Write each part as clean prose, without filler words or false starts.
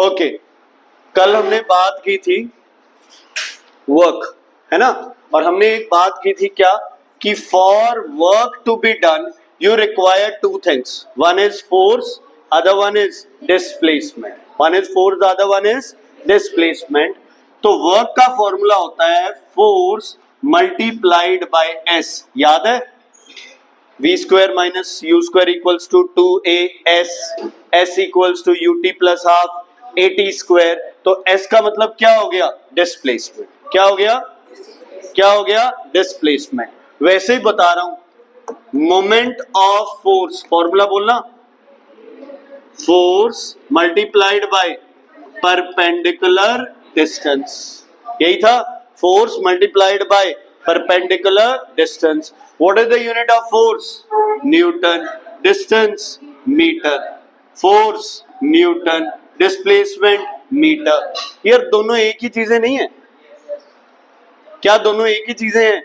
Okay, कल हमने बात की थी वर्क, है ना, और हमने एक बात की थी क्या कि for work to be done you require two things, one is force, other one is displacement, one is force, the other one is displacement. तो वर्क का फॉर्मूला होता है फोर्स मल्टीप्लाइड बाय एस, याद है, v square minus u square equals to 2as, s equals to ut plus half at square. तो s का मतलब क्या हो गया, डिस्प्लेसमेंट। क्या हो गया, क्या हो गया, डिस्प्लेसमेंट। वैसे ही बता रहा हूं, मोमेंट ऑफ फोर्स, फॉर्मूला बोलना, force multiplied by perpendicular distance, यही था, force multiplied bye perpendicular distance. What is the unit of force? Newton. Distance meter. Force Newton. Displacement meter. यार दोनों एक ही चीजें नहीं है क्या, दोनों एक ही चीजें हैं?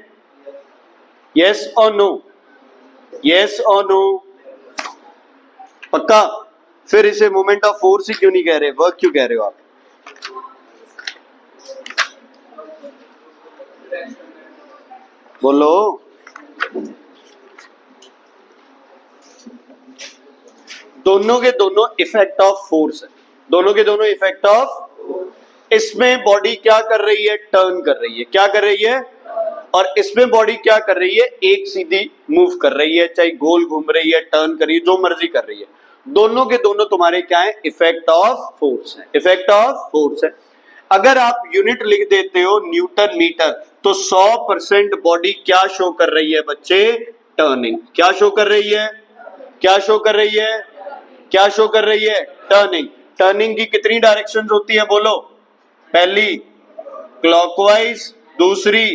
Yes or no? Yes or no? पक्का? फिर इसे मोमेंट ऑफ फोर्स ही क्यों नहीं कह रहे, वर्क क्यों कह रहे हो आप? बोलो। दोनों के दोनों इफेक्ट ऑफ फोर्स है, दोनों के दोनों इफेक्ट ऑफ। इसमें बॉडी क्या कर रही है, टर्न कर रही है, क्या कर रही है, और इसमें बॉडी क्या कर रही है, एक सीधी मूव कर रही है, चाहे गोल घूम रही है, टर्न कर रही है, जो मर्जी कर रही है। दोनों के दोनों तुम्हारे क्या है, इफेक्ट ऑफ फोर्स है, इफेक्ट ऑफ फोर्स है। अगर आप यूनिट लिख देते हो न्यूटन मीटर, तो 100% बॉडी क्या शो कर रही है बच्चे, टर्निंग। क्या शो कर रही है, क्या शो कर रही है, क्या शो कर रही है, टर्निंग। टर्निंग की कितनी डायरेक्शंस होती है बोलो, पहली क्लॉकवाइज, दूसरी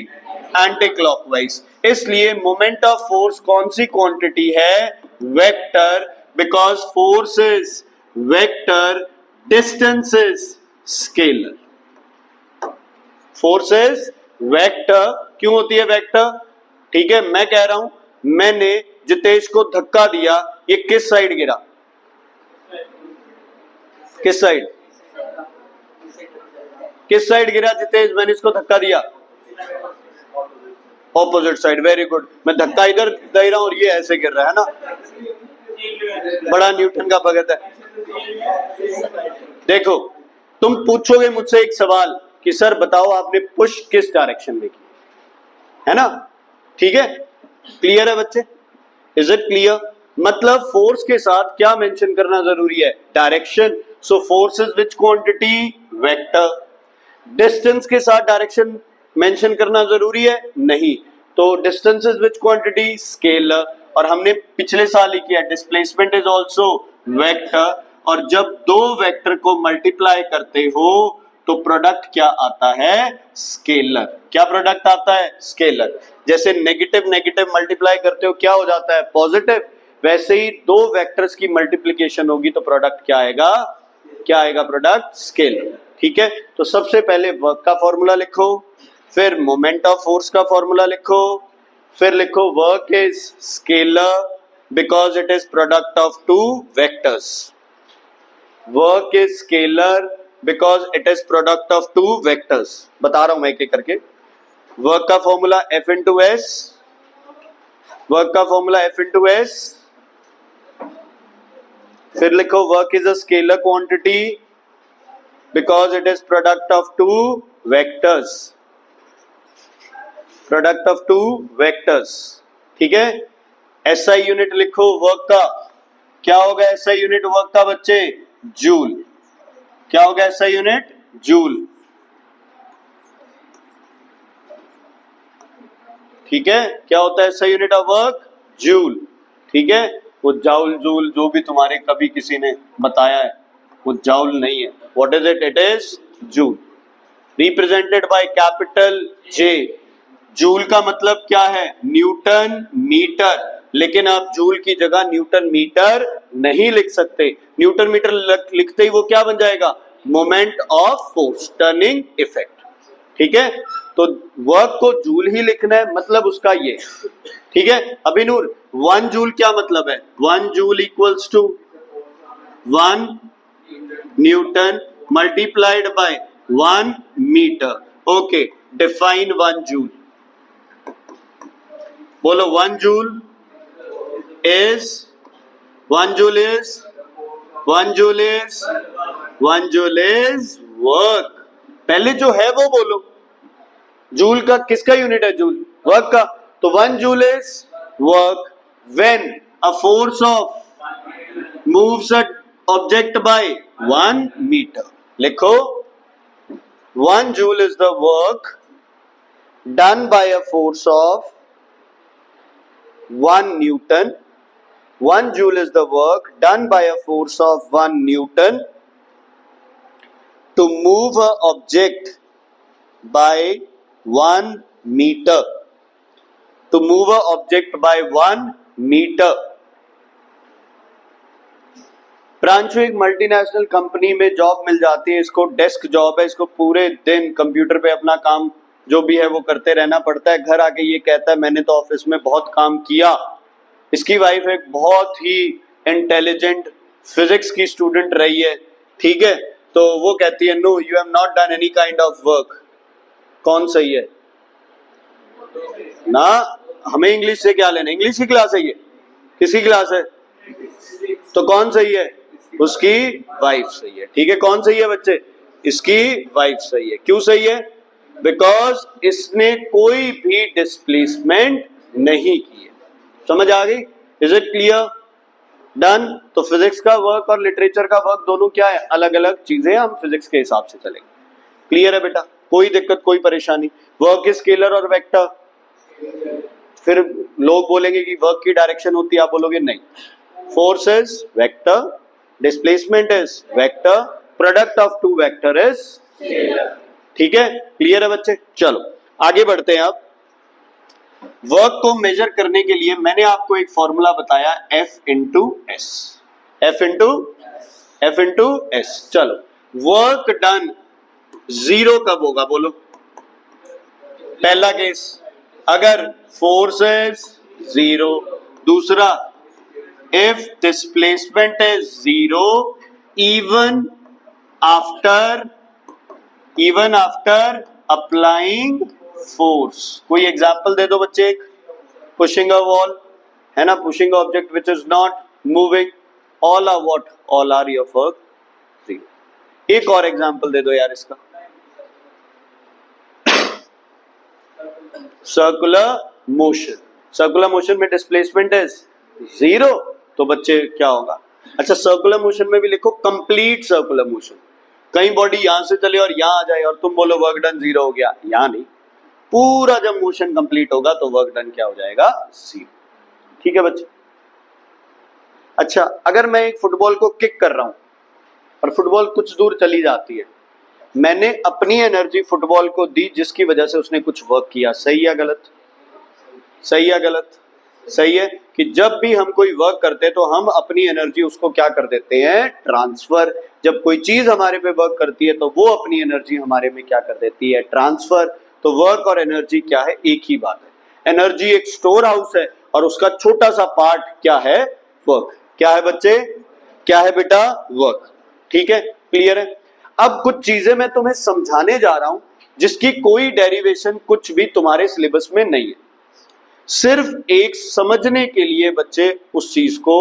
एंटी क्लॉकवाइज। इसलिए मोमेंट ऑफ फोर्स कौन सी क्वांटिटी है, vector, because force is vector, distance is scalar. Force is vector, क्यों होती है वेक्टर, ठीक है। मैं कह रहा हूं, मैंने जितेश को धक्का दिया, ये किस साइड गिरा, किस साइड, किस साइड गिरा जितेश, मैंने इसको धक्का दिया, ऑपोजिट साइड, वेरी गुड। मैं धक्का इधर दे रहा हूं और ये ऐसे गिर रहा है ना, बड़ा न्यूटन का भगत है। देखो, तुम पूछोगे मुझसे एक सवाल कि सर बताओ आपने पुश किस डायरेक्शन में की, है ना, ठीक है, क्लियर है बच्चे, इज इट क्लियर। मतलब फोर्स के साथ क्या मेंशन करना जरूरी है, direction. So force is which quantity, vector. Distance के साथ डायरेक्शन मेंशन करना जरूरी है, नहीं, तो distance is which quantity, scalar. और हमने पिछले साल ही किया, डिस्प्लेसमेंट इज आल्सो वेक्टर। और जब दो वेक्टर को मल्टीप्लाई करते हो तो प्रोडक्ट क्या आता है, स्केलर। क्या प्रोडक्ट आता है, स्केलर। जैसे नेगेटिव नेगेटिव मल्टीप्लाई करते हो क्या हो जाता है, पॉजिटिव। वैसे ही दो वेक्टर्स की मल्टीप्लिकेशन होगी तो प्रोडक्ट क्या आएगा, क्या आएगा, प्रोडक्ट स्केलर, ठीक है। तो सबसे पहले वर्क का फॉर्मूला लिखो, फिर मोमेंट ऑफ फोर्स का फॉर्मूला लिखो, फिर लिखो work is scalar because it is product of two vectors. Work is scalar because it is product of two vectors. बता रहा हूं मैं एक एक करके। वर्क का formula F into S, work का फॉर्मूला F इंटू एस। फिर लिखो work is a scalar quantity because it is product of two vectors, product of two vectors, ठीक है। SI यूनिट लिखो वर्क का, क्या होगा SI यूनिट वर्क का बच्चे, जूल। क्या होगा SI यूनिट, जूल, ठीक है। क्या होता है SI unit of work, joule, ठीक है। वो जाउल जूल जो भी तुम्हारे कभी किसी ने बताया है, वो जाउल नहीं है। What is it, it is joule, represented by capital J। Joule का मतलब क्या है, न्यूटन मीटर, लेकिन आप जूल की जगह न्यूटन मीटर नहीं लिख सकते। न्यूटन मीटर लिखते ही वो क्या बन जाएगा, moment of force, turning effect, ठीक है। तो वर्क को जूल ही लिखना है, मतलब उसका ये, ठीक है। अभिनूर 1 जूल क्या मतलब है, 1 joule equals to 1 newton multiplied by 1 meter. Okay, define 1 joule. बोलो 1 joule is 1 joule is 1 joule is 1 joule is work. पहले जो है वो बोलो. जूल का किसका यूनिट है? जूल वर्क का. तो 1 joule is work when a force of moves a object by 1 meter. लिखो 1 joule is the work done by a force of 1 Newton. 1 joule is the work done by a force of 1 Newton to move an object by 1 meter. To move an object by 1 meter. Pranshu एक multinational company में job मिल जाती है. इसको desk job है. इसको पूरे दिन computer पे अपना काम जो भी है वो करते रहना पड़ता है. घर आके ये कहता है मैंने तो ऑफिस में बहुत काम किया. इसकी वाइफ एक बहुत ही इंटेलिजेंट फिजिक्स की स्टूडेंट रही है. ठीक है, तो वो कहती है no you have not done any kind of work. कौन सही है ना? हमें इंग्लिश से क्या लेना? इंग्लिश की क्लास है ये. किसकी क्लास है? तो कौन सही है? उसकी वाइफ सही है. ठीक है, कौन सही है बच्चे? इसकी वाइफ सही है. क्यों सही है? बिकॉज इसने कोई भी डिस्प्लेसमेंट नहीं की है. समझ आ गई? Is it clear? डन. तो फिजिक्स का वर्क और लिटरेचर का वर्क दोनों क्या है? अलग अलग चीजें. हम फिजिक्स के हिसाब से चलेंगे. क्लियर है बेटा? कोई दिक्कत कोई परेशानी? वर्क इज स्केलर और वेक्टर. फिर लोग बोलेंगे कि वर्क की डायरेक्शन होती है. आप बोलोगे नहीं. Force is vector, displacement is vector, product of two vector is scalar. ठीक है, क्लियर है बच्चे? चलो आगे बढ़ते हैं. अब वर्क को मेजर करने के लिए मैंने आपको एक फॉर्मूला बताया F into S. F into S. चलो, वर्क डन जीरो कब होगा? बोलो. पहला केस अगर फोर्स इज जीरो. दूसरा if displacement is zero even after applying force. कोई एग्जाम्पल दे दो बच्चे. पुशिंग अ वॉल है ना. Pushing object which is not moving. All are what? All are your work zero. एक और एग्जाम्पल दे दो यार इसका. Circular motion. सर्कुलर मोशन में डिस्प्लेसमेंट इज जीरो. तो बच्चे क्या होगा? अच्छा, सर्कुलर मोशन में भी लिखो कंप्लीट सर्कुलर मोशन. कहीं बॉडी यहां से चले और यहां आ जाए और तुम बोलो वर्क डन जीरो हो गया. यहां नहीं, पूरा जब मोशन कंप्लीट होगा तो वर्क डन क्या हो जाएगा? जीरो. ठीक है बच्चे? अच्छा, अगर मैं एक फुटबॉल को किक कर रहा हूं और फुटबॉल कुछ दूर चली जाती है, मैंने अपनी एनर्जी फुटबॉल को दी जिसकी वजह से उसने कुछ वर्क किया. सही या गलत? सही या गलत? सही है कि जब भी हम कोई वर्क करते हैं तो हम अपनी एनर्जी उसको क्या कर देते हैं? ट्रांसफर. जब कोई चीज हमारे पे वर्क करती है तो वो अपनी एनर्जी हमारे में क्या कर देती है? ट्रांसफर. तो वर्क और एनर्जी क्या है? एक ही बात है. एनर्जी एक स्टोर हाउस है और उसका छोटा सा पार्ट क्या है? वर्क. क्या है बच्चे? क्या है बेटा? वर्क. ठीक है, क्लियर है? अब कुछ चीजें मैं तुम्हें समझाने जा रहा हूं जिसकी कोई डेरिवेशन कुछ भी तुम्हारे सिलेबस में नहीं है. सिर्फ एक समझने के लिए बच्चे उस चीज को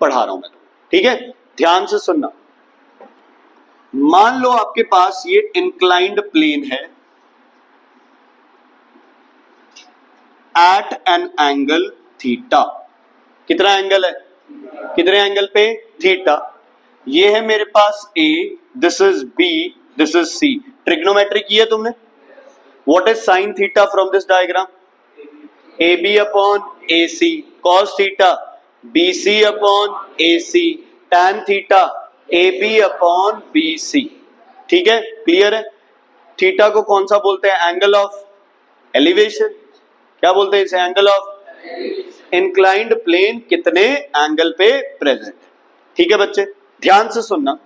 पढ़ा रहा हूं मैं. ठीक है, ध्यान से सुनना. मान लो आपके पास ये इंक्लाइंड प्लेन है एट एन एंगल थीटा. कितना एंगल है? कितने एंगल पे? थीटा. ये है मेरे पास A, this is B, this is C. Trigonometry की है तुमने? What is sine theta from this diagram? AB upon AC. Cos theta BC upon AC. tan theta AB upon BC. ठीक है, क्लियर है? थीटा को कौन सा बोलते हैं? Angle of elevation. क्या बोलते हैं इसे? एंगल ऑफ इंक्लाइंड प्लेन कितने एंगल पे प्रेजेंट. ठीक है बच्चे, ध्यान से सुनना.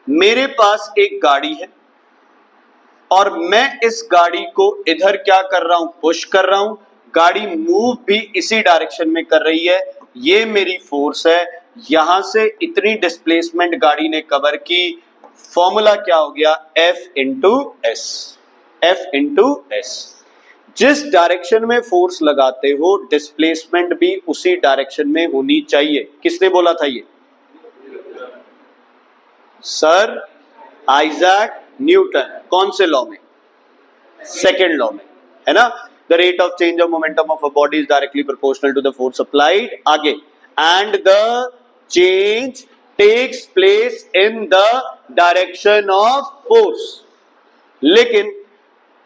मेरे पास एक गाड़ी है और मैं इस गाड़ी को इधर क्या कर रहा हूं? पुश कर रहा हूं. गाड़ी मूव भी इसी डायरेक्शन में कर रही है. ये मेरी फोर्स है. यहां से इतनी डिस्प्लेसमेंट गाड़ी ने कवर की. फॉर्मूला क्या हो गया, F into S, F into S. जिस डायरेक्शन में फोर्स लगाते हो डिस्प्लेसमेंट भी उसी डायरेक्शन में होनी चाहिए। किसने बोला था ये? Sir Isaac Newton. कौन से लॉ में? सेकेंड लॉ में, है ना। The rate of change of momentum of a body is directly proportional to the force applied, आगे, and the change takes place in the direction of force. लेकिन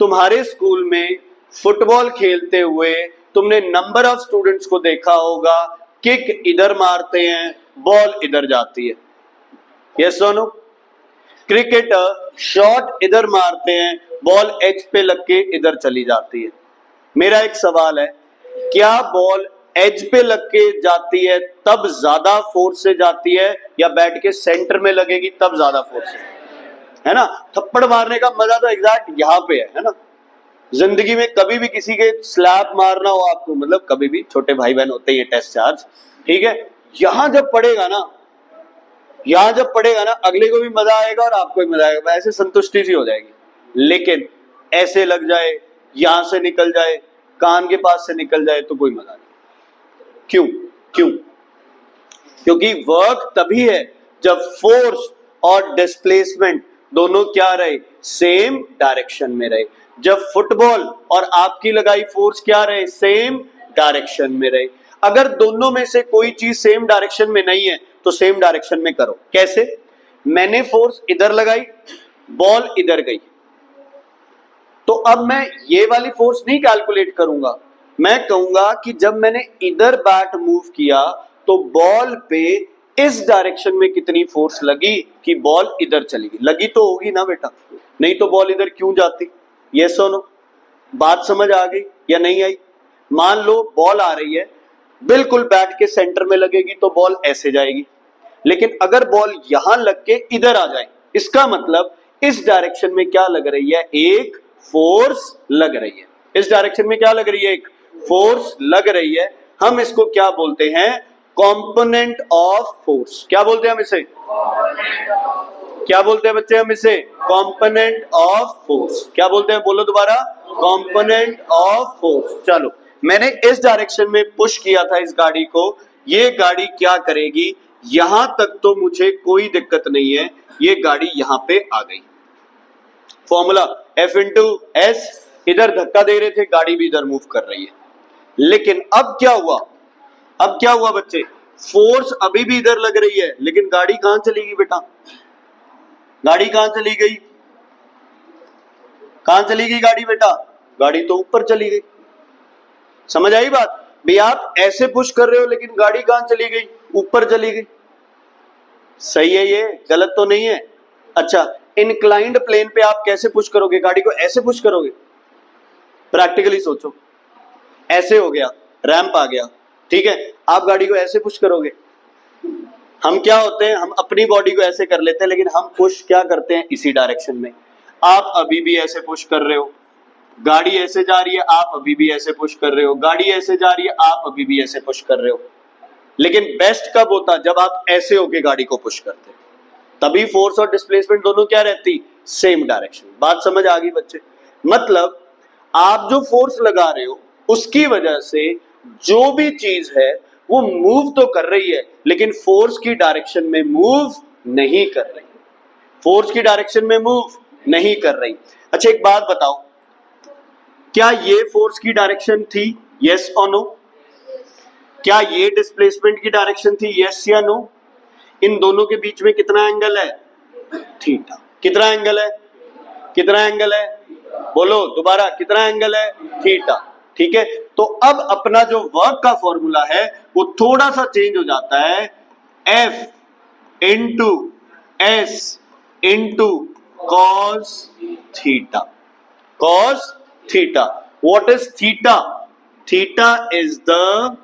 तुम्हारे school में फुटबॉल खेलते हुए तुमने नंबर ऑफ स्टूडेंट्स को देखा होगा, किक इधर मारते हैं, बॉल इधर जाती है, यस और नो। क्रिकेटर शॉट इधर मारते हैं, बॉल एज पे लग के इधर चली जाती है। मेरा एक सवाल है, क्या बॉल एज पे लग के जाती है तब ज्यादा फोर्स से जाती है, या बैट के सेंटर में लगेगी तब ज्यादा फोर्स है ना। थप्पड़ मारने का मजा तो एग्जैक्ट यहाँ पे है ना। जिंदगी में कभी भी किसी के स्लैप मारना हो आपको, मतलब कभी भी, छोटे भाई बहन होते ही टेस्ट चार्ज, ठीक है, यहां जब पड़ेगा ना, यहां जब पड़ेगा ना, अगले को भी मजा आएगा और आपको भी मजा आएगा, ऐसे संतुष्टि सी हो जाएगी। लेकिन ऐसे लग जाए, यहां से निकल जाए, कान के पास से निकल जाए, तो कोई मजा नहीं। क्यों? क्यों? क्योंकि वर्क तभी है जब फोर्स और डिस्प्लेसमेंट दोनों क्या रहे, सेम डायरेक्शन में रहे। जब फुटबॉल और आपकी लगाई फोर्स क्या रहे, सेम डायरेक्शन में रहे। अगर दोनों में से कोई चीज सेम डायरेक्शन में नहीं है तो सेम डायरेक्शन में करो। कैसे? मैंने फोर्स इधर लगाई, बॉल इधर गई, तो अब मैं ये वाली फोर्स नहीं कैलकुलेट करूंगा। मैं कहूंगा कि जब मैंने इधर बैट मूव किया तो बॉल पे इस डायरेक्शन में कितनी फोर्स लगी कि बॉल इधर चली गई। लगी तो होगी ना बेटा, नहीं तो बॉल इधर क्यों जाती? ये सुनो, बात समझ आ गई या नहीं आई? मान लो बॉल आ रही है, बिल्कुल बैट के सेंटर में लगेगी तो बॉल ऐसे जाएगी, लेकिन अगर बॉल यहां लग के इधर आ जाए, इसका मतलब इस डायरेक्शन में क्या लग रही है, एक फोर्स लग रही है। इस डायरेक्शन में क्या लग रही है, एक फोर्स लग रही है। हम इसको क्या बोलते हैं, कंपोनेंट ऑफ फोर्स। क्या बोलते हैं हम इसे? क्या बोलते हैं बच्चे हम इसे? Component of force. क्या बोलते हैं, बोलो दोबारा, कंपोनेंट ऑफ फोर्स। चलो, मैंने इस डायरेक्शन में पुश किया था इस गाड़ी को, ये गाड़ी क्या करेगी, यहां तक तो मुझे कोई दिक्कत नहीं है, ये गाड़ी यहां पे आ गई। फॉर्मूला F इंटू एस, इधर धक्का दे रहे थे, गाड़ी भी इधर मूव कर रही है। लेकिन अब क्या हुआ, अब क्या हुआ बच्चे, फोर्स अभी भी इधर लग रही है, लेकिन गाड़ी कहां चली गई बेटा? गाड़ी कहां चली गई? कहां चली गई गाड़ी बेटा? गाड़ी तो ऊपर चली गई। समझ आई बात? भाई आप ऐसे पुश कर रहे हो, लेकिन गाड़ी कहां चली गई? ऊपर चली गई। सही है, ये गलत तो नहीं है। अच्छा, इंक्लाइंड प्लेन पे आप कैसे पुश करोगे गाड़ी को? ऐसे पुश करोगे? प्रैक्टिकली सोचो, ऐसे हो गया, रैंप आ गया, ठीक है, आप गाड़ी को ऐसे पुश करोगे? हम क्या होते हैं, हम अपनी बॉडी को ऐसे कर लेते हैं, लेकिन हम पुश क्या करते हैं, इसी डायरेक्शन में। आप अभी भी ऐसे पुश कर रहे हो, गाड़ी ऐसे जा रही है, आप अभी भी ऐसे पुश कर रहे हो, गाड़ी ऐसे जा रही है, आप अभी भी ऐसे पुश कर रहे हो। लेकिन बेस्ट कब होता, जब आप ऐसे होके गाड़ी को पुश करते, तभी फोर्स और डिस्प्लेसमेंट दोनों क्या रहती, सेम डायरेक्शन। बात समझ आ गई बच्चे? मतलब आप जो फोर्स लगा रहे हो उसकी वजह से जो भी चीज है वो मूव तो कर रही है, लेकिन फोर्स की डायरेक्शन में मूव नहीं कर रही। फोर्स की डायरेक्शन में मूव नहीं कर रही। अच्छा, एक बात बताओ, क्या ये फोर्स की डायरेक्शन थी, यस और नो? क्या ये डिस्प्लेसमेंट की डायरेक्शन थी, यस या नो? इन दोनों के बीच में कितना एंगल है, थीटा। कितना एंगल है, कितना एंगल है, बोलो दोबारा, कितना एंगल है, थीटा। ठीक है, तो अब अपना जो वर्क का फॉर्मूला है वो थोड़ा सा चेंज हो जाता है, F into S into cos theta. Cos theta, what is theta? Theta is the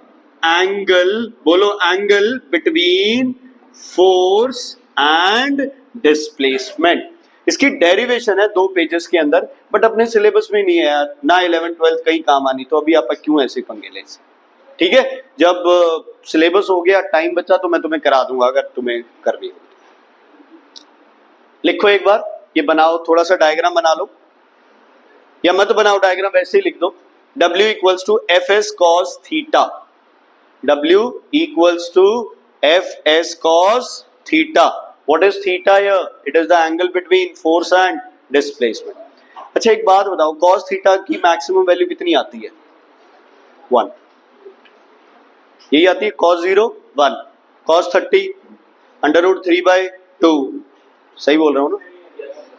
angle, बोलो, angle between force and displacement. इसकी डेरिवेशन है 2 पेजेस के अंदर, बट अपने सिलेबस में नहीं है यार, ना 11th 12th कहीं काम आनी, तो अभी आप क्यों ऐसे पंगे ले। ठीक है, जब सिलेबस हो गया, टाइम बचा, तो मैं तुम्हें करा दूंगा अगर तुम्हें करनी हो। लिखो एक बार, ये बनाओ, थोड़ा सा डायग्राम बना लो, या मत बनाओ डायग्राम, वैसे ही लिख दो। W equals to F S cos theta, W equals to F S cos theta. What is theta here? It is the angle between force and displacement. अच्छा एक बात बताओ, कॉस थीटा की मैक्सिमम वैल्यू कितनी आती है? 1। यही आती है कॉस 0 1, कॉस 30 √3/2, सही बोल रहा हूं ना?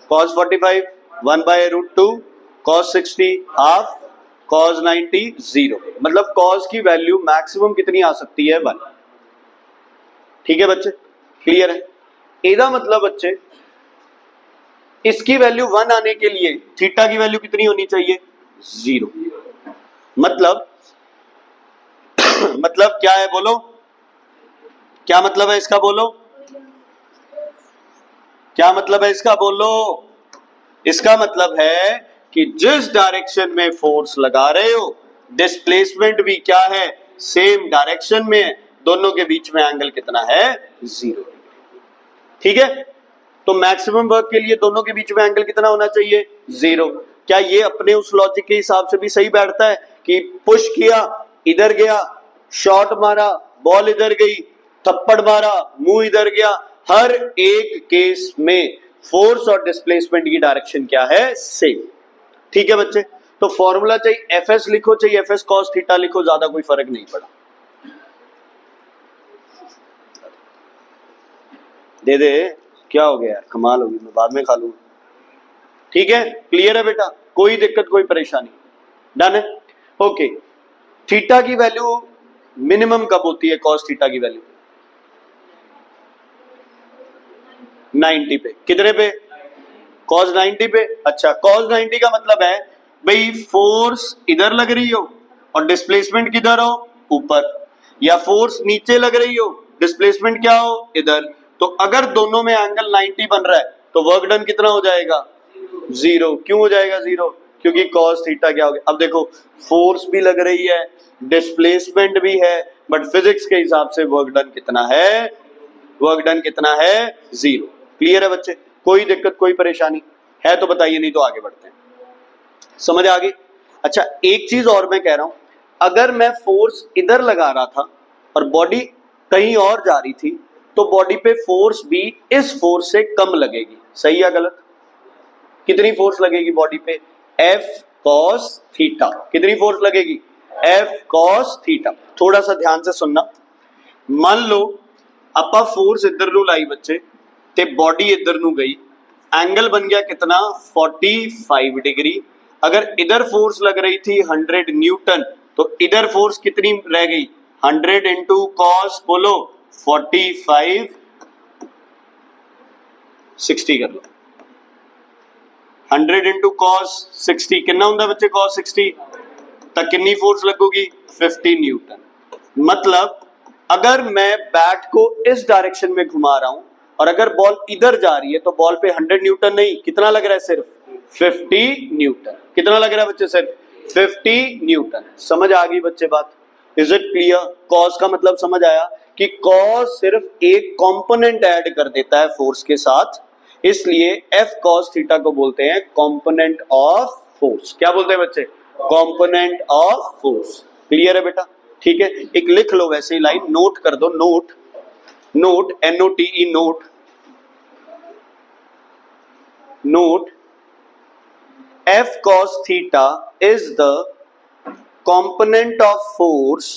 Cos 45 1/√2, cos 60 half, cos 90 0। मतलब कॉस की वैल्यू मैक्सिमम कितनी आ सकती है? 1। ठीक है बच्चे, क्लियर है? ਇਹਦਾ मतलब बच्चे इसकी वैल्यू 1 आने के लिए थीटा की वैल्यू कितनी होनी चाहिए? 0। मतलब मतलब क्या है बोलो? क्या मतलब है इसका बोलो? क्या मतलब है इसका बोलो? इसका मतलब है कि जिस डायरेक्शन में फोर्स लगा रहे हो, डिस्प्लेसमेंट भी क्या है? सेम डायरेक्शन में है। दोनों के बीच में एंगल कितना है? 0। ठीक है, तो मैक्सिमम वर्क के लिए दोनों के बीच में एंगल कितना होना चाहिए? 0। क्या ये अपने उस लॉजिक के हिसाब से भी सही बैठता है कि पुश किया, इधर गया, शॉट मारा, बॉल इधर गई, थप्पड़ मारा, मुंह इधर गया, हर एक केस में फोर्स और डिस्प्लेसमेंट की डायरेक्शन क्या है? सेम। ठीक है बच्चे, तो फॉर्मूला चाहिए एफ एस लिखो, चाहिए एफ एस कॉस थीटा लिखो, ज्यादा कोई फर्क नहीं पड़ा। दे दे, क्या हो गया यार, कमाल होगी, मैं बाद में खा लूंगा। ठीक है, क्लियर है बेटा? कोई दिक्कत कोई परेशानी? डन है? ओके। थीटा की वैल्यू मिनिमम कब होती है? कॉस थीटा की वैल्यू 90 पे। कितने पे? कॉस 90 पे। अच्छा, कॉस 90 का मतलब है भाई फोर्स इधर लग रही हो और डिस्प्लेसमेंट किधर हो? ऊपर। या फोर्स नीचे लग रही हो, डिस्प्लेसमेंट क्या हो? इधर। तो अगर दोनों में एंगल 90 बन रहा है तो वर्क डन कितना हो जाएगा? 0। क्यों हो जाएगा 0? क्योंकि कॉस थीटा क्या हो गया? अब देखो, फोर्स भी लग रही है, डिस्प्लेसमेंट भी है, बट फिजिक्स के हिसाब से वर्क डन कितना है? वर्क डन कितना है? 0। क्लियर है बच्चे? कोई दिक्कत कोई परेशानी है तो बताइए, नहीं तो आगे बढ़ते हैं। समझ आ गई? अच्छा एक चीज और मैं कह रहा हूं, अगर मैं फोर्स इधर लगा रहा था और बॉडी कहीं और जा रही थी तो बॉडी पे फोर्स भी इस फोर्स से कम लगेगी। सही या गलत? कितनी फोर्स लगेगी बॉडी पे? F cos theta. कितनी फोर्स लगेगी? F cos theta. थोड़ा सा ध्यान से सुनना। मान लो अपा फोर्स इधर नू लाई बच्चे ते बॉडी इधर नू गई, एंगल बन गया कितना? 45 डिग्री। अगर इधर फोर्स लग रही थी 100 न्यूटन तो इधर फोर्स कितनी रह गई? 100 इंटू कॉस, बोलो 45 60 कर लो। 100 इंटू कॉस 60 कितना होता बच्चे? कॉस 60 तक कितनी फोर्स लगेगी? 50 न्यूटन। मतलब अगर मैं बैट को इस डायरेक्शन में घुमा रहा हूं और अगर बॉल इधर जा रही है तो बॉल पे 100 न्यूटन नहीं, कितना लग रहा है? सिर्फ 50 न्यूटन। कितना लग रहा है बच्चे? सिर्फ 50 न्यूटन। समझ आ गई बच्चे बात? Is it clear? कॉस का मतलब समझ आया कि कॉस सिर्फ एक कंपोनेंट ऐड कर देता है फोर्स के साथ, इसलिए एफ कॉस थीटा को बोलते हैं कंपोनेंट ऑफ फोर्स। क्या बोलते हैं बच्चे? Component of force. क्लियर है बेटा? ठीक है, एक लिख लो वैसे ही लाइन, नोट कर दो। Note, note, NOTE, note, note, F cos theta is the component of force,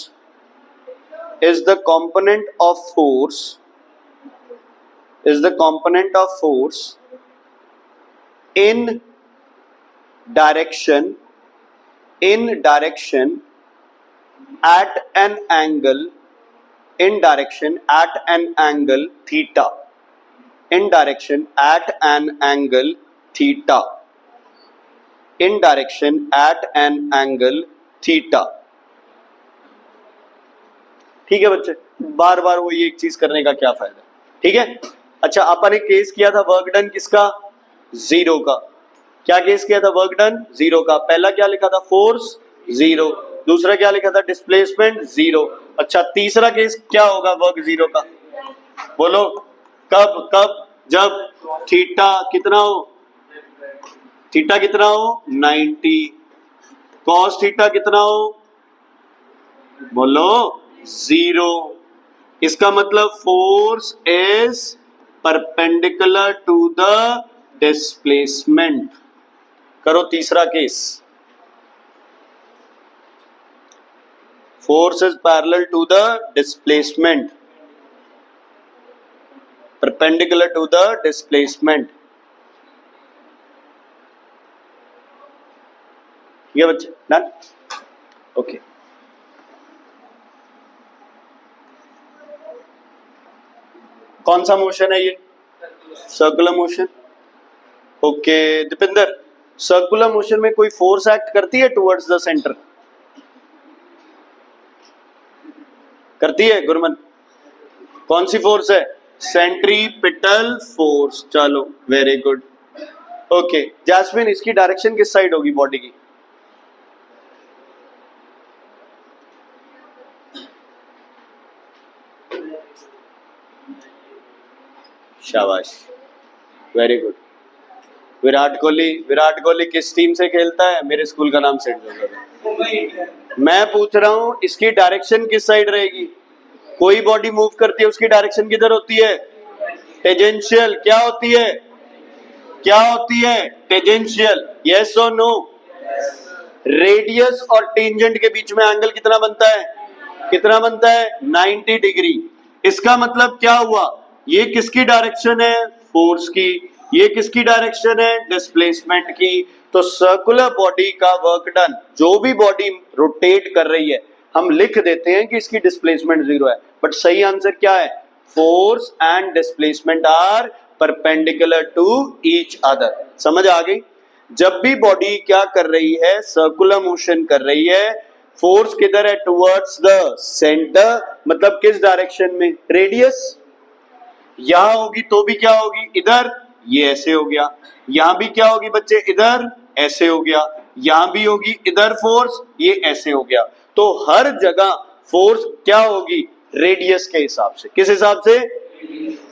is the component of force, is the component of force in direction, in direction at an angle, in direction at an angle theta, in direction at an angle theta, in direction at an angle theta। ठीक है बच्चे, बार बार वो एक चीज करने का क्या फायदा? ठीक है। अच्छा अपन ने केस किया था वर्क डन किसका? 0 का। क्या केस किया था? वर्क डन 0 का। पहला क्या लिखा था? फोर्स 0। दूसरा क्या लिखा था? डिस्प्लेसमेंट 0। अच्छा तीसरा केस क्या होगा वर्क 0 का? बोलो कब? कब? जब थीटा कितना हो, थीटा कितना हो 90, कॉस थीटा कितना हो बोलो 0। इसका मतलब force is perpendicular to the displacement. करो तीसरा case, force is parallel to the displacement, perpendicular to the displacement. ठीक है बच्चे, डन, ओके। कौन सा मोशन है ये, circular motion. Okay Deepinder, circular motion में कोई फोर्स एक्ट करती है टुवर्ड्स द सेंटर, करती है गुरमन? कौन सी फोर्स है, सेंट्रीपिटल फोर्स। चलो वेरी गुड, ओके। जैस्मिन, इसकी डायरेक्शन किस साइड होगी बॉडी की? शाबाश, वेरी गुड। विराट कोहली किस टीम से खेलता है? मेरे स्कूल का नाम सेंट जोसेफ। मैं पूछ रहा हूं इसकी डायरेक्शन किस साइड रहेगी? कोई बॉडी मूव करती है उसकी डायरेक्शन किधर होती है? टेंजेंशियल। क्या होती है, क्या होती है? टेंजेंशियल। यस और नो? रेडियस और टेंजेंट के बीच में एंगल कितना बनता है, कितना बनता है 90 डिग्री। इसका मतलब क्या हुआ, ये किसकी डायरेक्शन है, फोर्स की, ये किसकी डायरेक्शन है, डिस्प्लेसमेंट की। तो सर्कुलर बॉडी का वर्क डन, जो भी बॉडी रोटेट कर रही है हम लिख देते हैं कि इसकी डिस्प्लेसमेंट 0 है, बट सही आंसर क्या है, force and displacement are perpendicular to each other. समझ आ गई? जब भी बॉडी क्या कर रही है, सर्कुलर मोशन कर रही है, फोर्स किधर है, टुवर्ड्स द सेंटर, मतलब किस डायरेक्शन में, रेडियस। यहां होगी तो भी क्या होगी, इधर, ये ऐसे हो गया। यहां भी क्या होगी बच्चे, इधर ऐसे हो गया। यहां भी होगी इधर फोर्स, ये ऐसे हो गया। तो हर जगह फोर्स क्या होगी, रेडियस के हिसाब से। किस हिसाब से?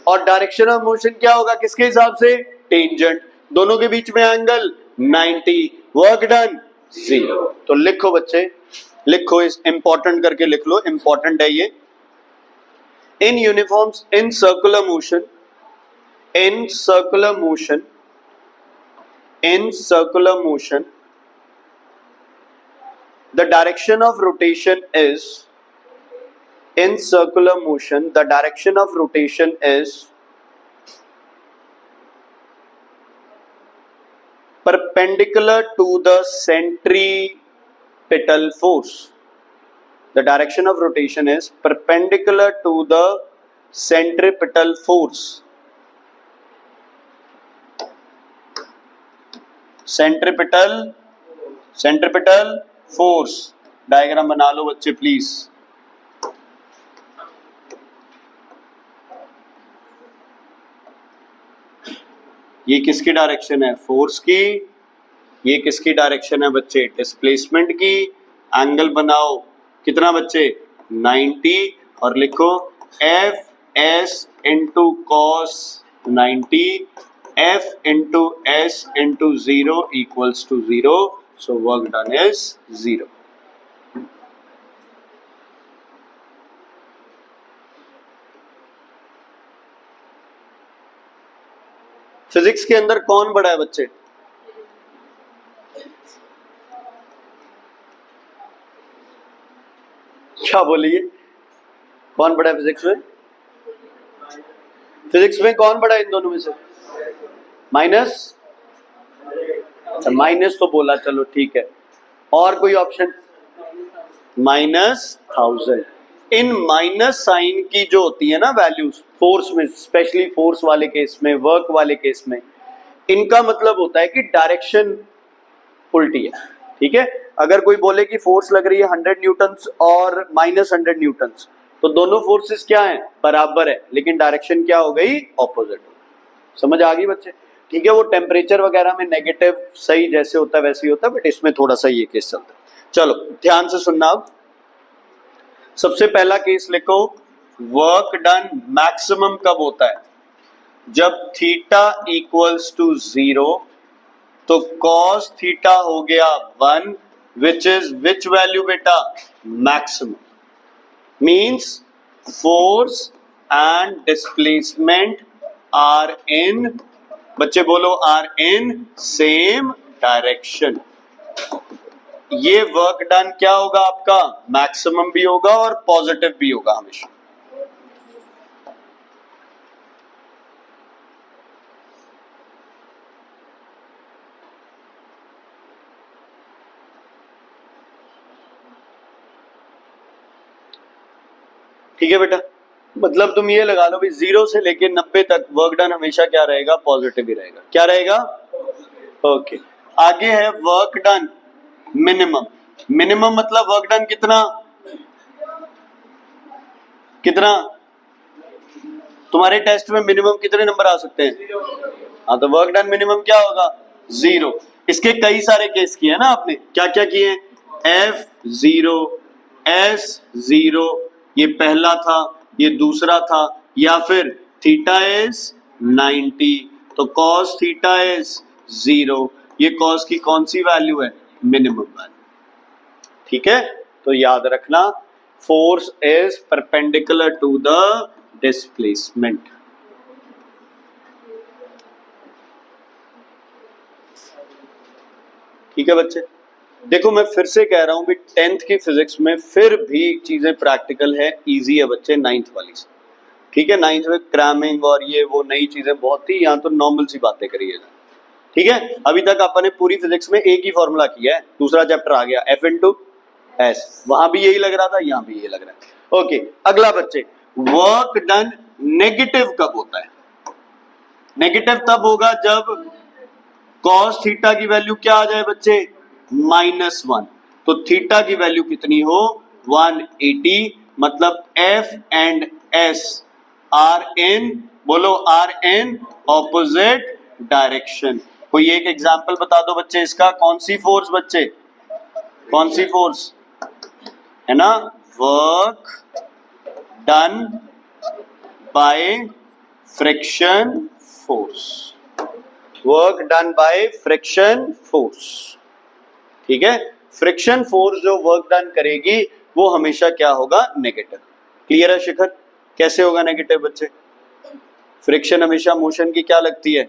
और डायरेक्शन ऑफ मोशन क्या होगा, किसके हिसाब से, टेंजेंट। दोनों के बीच में एंगल 90, वर्क डन 0। तो लिखो बच्चे, लिखो, इस इंपॉर्टेंट करके लिख लो, इंपॉर्टेंट है ये। In uniforms, in circular motion, in circular motion, in circular motion, the direction of rotation is, in circular motion, the direction of rotation is perpendicular to the centripetal force. The direction of rotation is perpendicular to the centripetal force. Centripetal force. Diagram बना लो बच्चे please. ये किसकी direction है, force की। ये किसकी direction है बच्चे, डिस्प्लेसमेंट की। एंगल बनाओ कितना बच्चे, 90, और लिखो F S into cos 90, F into S into 0 equals to 0। So work done is 0। Physics के अंदर कौन बड़ा है बच्चे, क्या बोलिए, कौन बड़ा है फिजिक्स में? फिजिक्स में कौन बड़ा है इन दोनों में से? माइनस, अच्छा माइनस तो बोला, चलो ठीक है। और कोई ऑप्शन? -1000। इन माइनस साइन की जो होती है ना वैल्यूज फोर्स में, स्पेशली फोर्स वाले केस में, वर्क वाले केस में, इनका मतलब होता है कि डायरेक्शन उल्टी है। ठीक है, अगर कोई बोले कि फोर्स लग रही है 100 न्यूटन्स और -100 न्यूटन्स, तो दोनों फोर्सेस क्या हैं, बराबर है, लेकिन डायरेक्शन क्या हो गई, ऑपोजिट। समझ आ गई बच्चे? ठीक है, वो टेम्परेचर वगैरह में नेगेटिव सही जैसे होता है वैसे ही होता है, बट इसमें थोड़ा सा ये केस चलता है। चलो ध्यान से सुनना। अब सबसे पहला केस लिखो, वर्क डन मैक्सिमम कब होता है? जब थीटा इक्वल्स टू 0 तो कॉस थीटा हो गया 1 विच इज विच वैल्यू बेटा, maximum. Means force and displacement are in, बच्चे बोलो, आर इन सेम डायरेक्शन। ये वर्क डन क्या होगा आपका, मैक्सिमम भी होगा और पॉजिटिव भी होगा हमेशा। ठीक है बेटा, मतलब तुम ये लगा लो भी 0 से लेके 90 तक वर्क डन हमेशा क्या रहेगा, पॉजिटिव ही रहेगा। क्या रहेगा, ओके। आगे है वर्क डन मिनिमम। मिनिमम मतलब वर्क डन कितना, कितना तुम्हारे टेस्ट में मिनिमम कितने नंबर आ सकते हैं? हाँ, तो वर्क डन मिनिमम क्या होगा, 0। इसके कई सारे केस किए हैं ना आपने, क्या क्या किए हैं, F0, S0, ये पहला था, ये दूसरा था, या फिर थीटा इज 90 तो कॉस थीटा इज 0। ये कॉस की कौन सी वैल्यू है, मिनिमम वैल्यू। ठीक है, तो याद रखना force is perpendicular to the displacement. ठीक है बच्चे, देखो मैं फिर से कह रहा हूं भी 10th की फिजिक्स में फिर भी चीजें प्रैक्टिकल है, इजी है बच्चे 9th वाली से। ठीक है, 9th में क्रैमिंग और ये वो नई चीजें बहुत थी, यहाँ तो नॉर्मल सी बातें करिएगा। ठीक है, अभी तक अपन ने पूरी फिजिक्स में एक ही फॉर्मूला किया है, दूसरा चैप्टर आ गया F इंटू एस, वहां भी यही लग रहा था, यहाँ भी ये लग रहा है। ओके, अगला बच्चे, वर्क डन नेगेटिव कब होता है? नेगेटिव तब होगा जब कॉस थीटा की वैल्यू क्या आ जाए बच्चे, -1। तो थीटा की वैल्यू कितनी हो, 180। मतलब F and S are in, बोलो, आर इन ऑपोजिट डायरेक्शन। कोई एक एग्जाम्पल बता दो बच्चे इसका, कौन सी फोर्स बच्चे, कौन सी फोर्स है ना, work done by friction force, work done by friction force. ठीक है, फ्रिक्शन फोर्स जो वर्क डन करेगी वो हमेशा क्या होगा, नेगेटिव। क्लियर है शिखर, कैसे होगा नेगेटिव बच्चे? फ्रिक्शन हमेशा मोशन की क्या लगती है,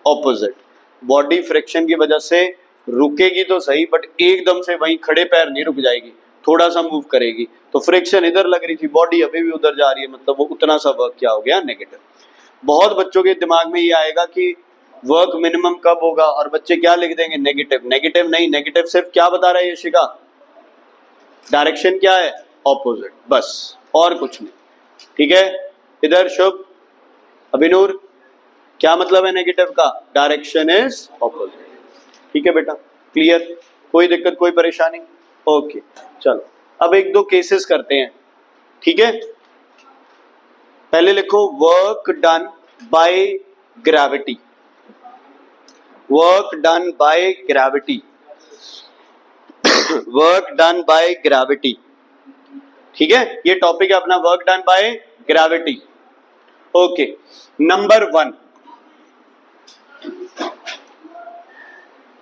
ऑपोजिट। बॉडी फ्रिक्शन की वजह से रुकेगी तो सही, बट एकदम से वहीं खड़े पैर नहीं रुक जाएगी, थोड़ा सा मूव करेगी। तो फ्रिक्शन इधर लग रही थी, बॉडी अभी भी उधर जा रही है, मतलब वो उतना सा वर्क क्या हो गया, नेगेटिव। बहुत बच्चों के दिमाग में ये आएगा कि वर्क मिनिमम कब होगा, और बच्चे क्या लिख देंगे, नेगेटिव। नेगेटिव नहीं, नेगेटिव सिर्फ क्या बता रहा है यशिका, डायरेक्शन क्या है, ऑपोजिट, बस और कुछ नहीं। ठीक है, इधर शुभ, अभिनूर, क्या मतलब है नेगेटिव का, डायरेक्शन इज ऑपोजिट। ठीक है बेटा, क्लियर, कोई दिक्कत कोई परेशानी? ओके, चलो अब एक दो केसेस करते हैं। ठीक है, पहले लिखो work done by gravity, work done by gravity, work done by gravity. ठीक है, ये टॉपिक है अपना, work done by gravity. Okay, number 1,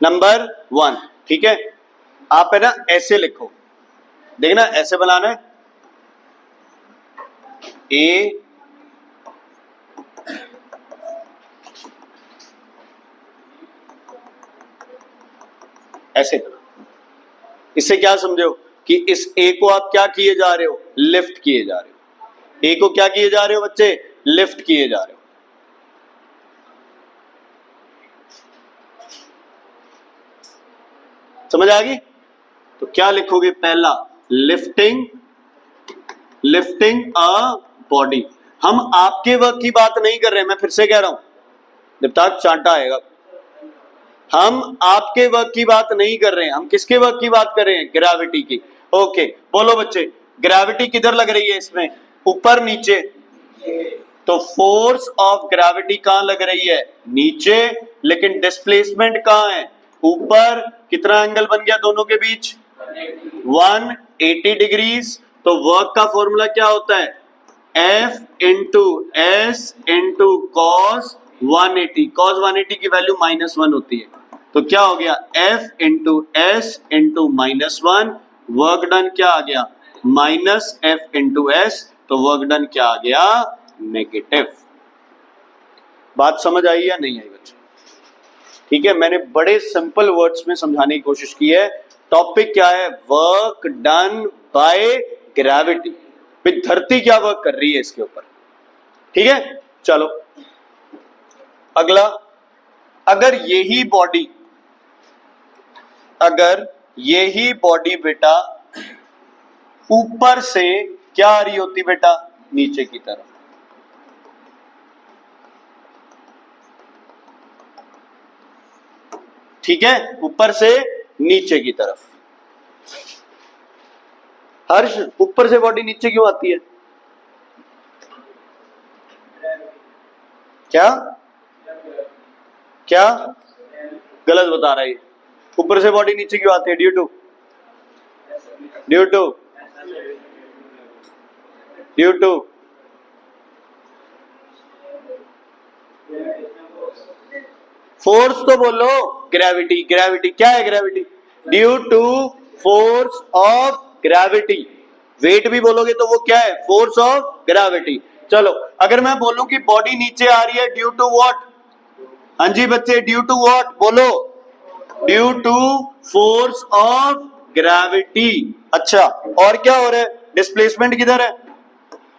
number 1। ठीक है, आप है ना ऐसे लिखो, देखना ऐसे बनाना है, ए ऐसे करो। इससे क्या समझो कि इस ए को आप क्या किए जा रहे हो, लिफ्ट किए जा रहे हो। ए को क्या किए जा रहे हो बच्चे, लिफ्ट किए जा रहे हो। समझ आ गई? तो क्या लिखोगे, पहला लिफ्टिंग, लिफ्टिंग अ बॉडी। हम आपके वर्क की बात नहीं कर रहे, मैं फिर से कह रहा हूं, जब तक चांटा आएगा। हम आपके वर्क की बात नहीं कर रहे हैं, हम किसके वर्क की बात कर रहे हैं, ग्रेविटी की। ओके, बोलो बच्चे, ग्रेविटी किधर लग रही है इसमें, ऊपर नीचे? तो फोर्स ऑफ ग्रेविटी कहां लग रही है, नीचे, लेकिन डिस्प्लेसमेंट कहां है, ऊपर। कितना एंगल बन गया दोनों के बीच, 180 डिग्रीज। तो वर्क का फॉर्मूला क्या होता है, F into S into cos 180, cos 180 की वैल्यू -1 होती है, तो क्या हो गया F into S into -1, work done क्या आ गया -F इंटू एस, तो वर्क डन क्या आ गया नेगेटिव। बात समझ आई या नहीं आई बच्चे? ठीक है, मैंने बड़े सिंपल वर्ड्स में समझाने की कोशिश की है। टॉपिक क्या है? Work done by gravity. धरती क्या वर्क कर रही है इसके ऊपर, ठीक है। चलो अगला, अगर यही बॉडी बेटा ऊपर से क्या आ रही होती बेटा, नीचे की तरफ, ठीक है, ऊपर से नीचे की तरफ। हर्ष, ऊपर से बॉडी नीचे क्यों आती है? क्या क्या गलत बता रहा है? ऊपर से बॉडी नीचे क्यों आती है? ड्यू टू फोर्स तो बोलो। ग्रेविटी, ग्रेविटी क्या है? Gravity due to force of gravity. Weight भी बोलोगे तो वो क्या है? Force of gravity. चलो अगर मैं बोलूं कि बॉडी नीचे आ रही है ड्यू टू व्हाट? हाँ जी बच्चे, ड्यू टू व्हाट बोलो? Due to force of gravity. अच्छा, और क्या हो रहा है? डिस्प्लेसमेंट किधर है?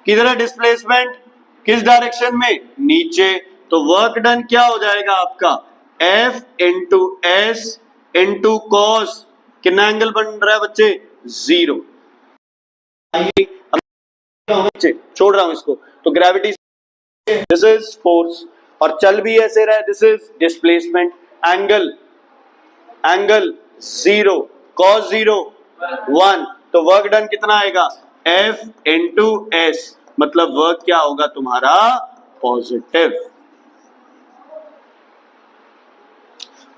किधर है डिस्प्लेसमेंट? किस डायरेक्शन में? नीचे। तो वर्क डन क्या हो जाएगा आपका? F into S into cos, कितना एंगल बन रहा है बच्चे? 0। बच्चे छोड़ रहा हूं इसको। तो ग्रेविटी, दिस इज फोर्स, और चल भी ऐसे रहा है, this is displacement. Angle 0, cos 0 1, तो वर्क डन कितना आएगा? F इंटू एस, मतलब वर्क क्या होगा तुम्हारा? पॉजिटिव।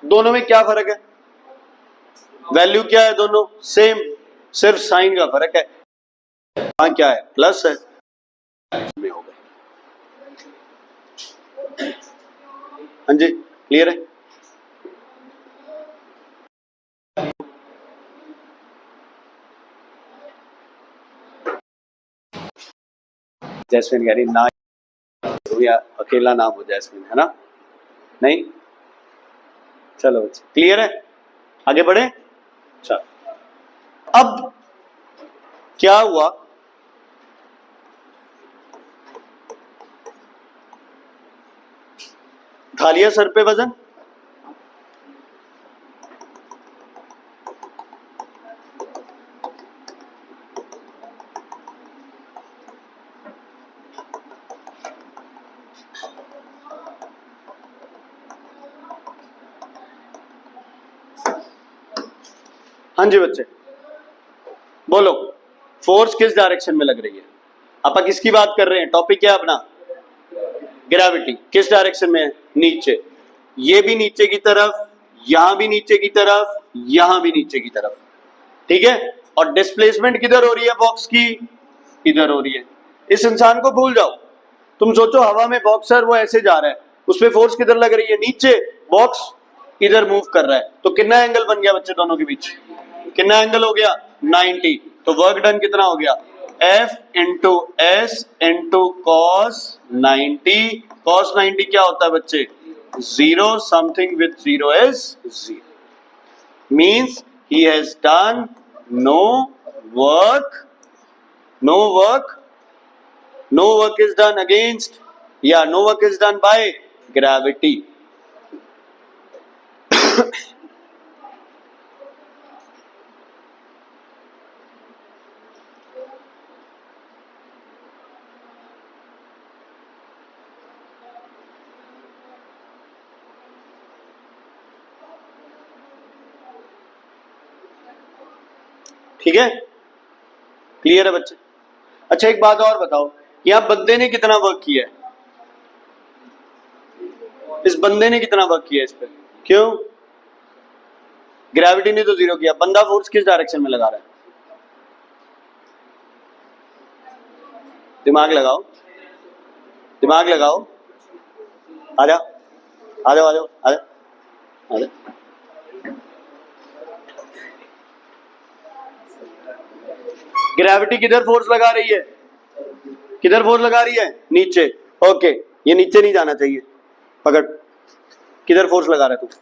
दोनों में क्या फर्क है? वैल्यू क्या है? दोनों सेम, सिर्फ साइन का फर्क है। यहां क्या है? प्लस है, में होगा। हाँ जी, क्लियर है? जैस्मिन कह रही ना, या अकेला नाम हो जैस्मिन, है ना? नहीं, चलो बच्चे क्लियर है, आगे बढ़े। चलो अब क्या हुआ? उठा लिया सर पे वजन, हाँ जी बच्चे बोलो, फोर्स किस डायरेक्शन में लग रही है? आप किसकी बात कर रहे हैं? टॉपिक क्या है अपना? ग्रेविटी। किस डायरेक्शन में है? नीचे। ये भी नीचे की तरफ, यहां भी नीचे की तरफ, यहां भी नीचे की तरफ, ठीक है। और डिस्प्लेसमेंट किधर हो रही है बॉक्स की? इधर हो रही है। इस इंसान को भूल जाओ, तुम सोचो हवा में बॉक्सर वो ऐसे जा रहा है, उस पर फोर्स किधर लग रही है? नीचे। बॉक्स इधर मूव कर रहा है, तो कितना एंगल बन गया बच्चे दोनों के बीच? कितना एंगल हो गया? 90। तो वर्क डन कितना हो गया? F into S into cos 90। Cos 90 क्या होता है बच्चे? 0, something with 0 is 0, means he has done no work is done against, no work is done by gravity. ठीक है, क्लियर है बच्चे? अच्छा एक बात और बताओ, यहां बंदे ने कितना वर्क किया है? इस बंदे ने कितना वर्क किया इस पे? क्यों? ग्रेविटी ने तो 0 किया, बंदा फोर्स किस डायरेक्शन में लगा रहा है? दिमाग लगाओ, दिमाग लगाओ, आ जाओ आ जाओ आ जाओ आ जाओ आ जाओ। ग्रेविटी किधर फोर्स लगा रही है, किधर फोर्स लगा रही है, नीचे। ओके, ये नीचे नहीं जाना चाहिए, पकड़, किधर फोर्स लगा रहा है तू,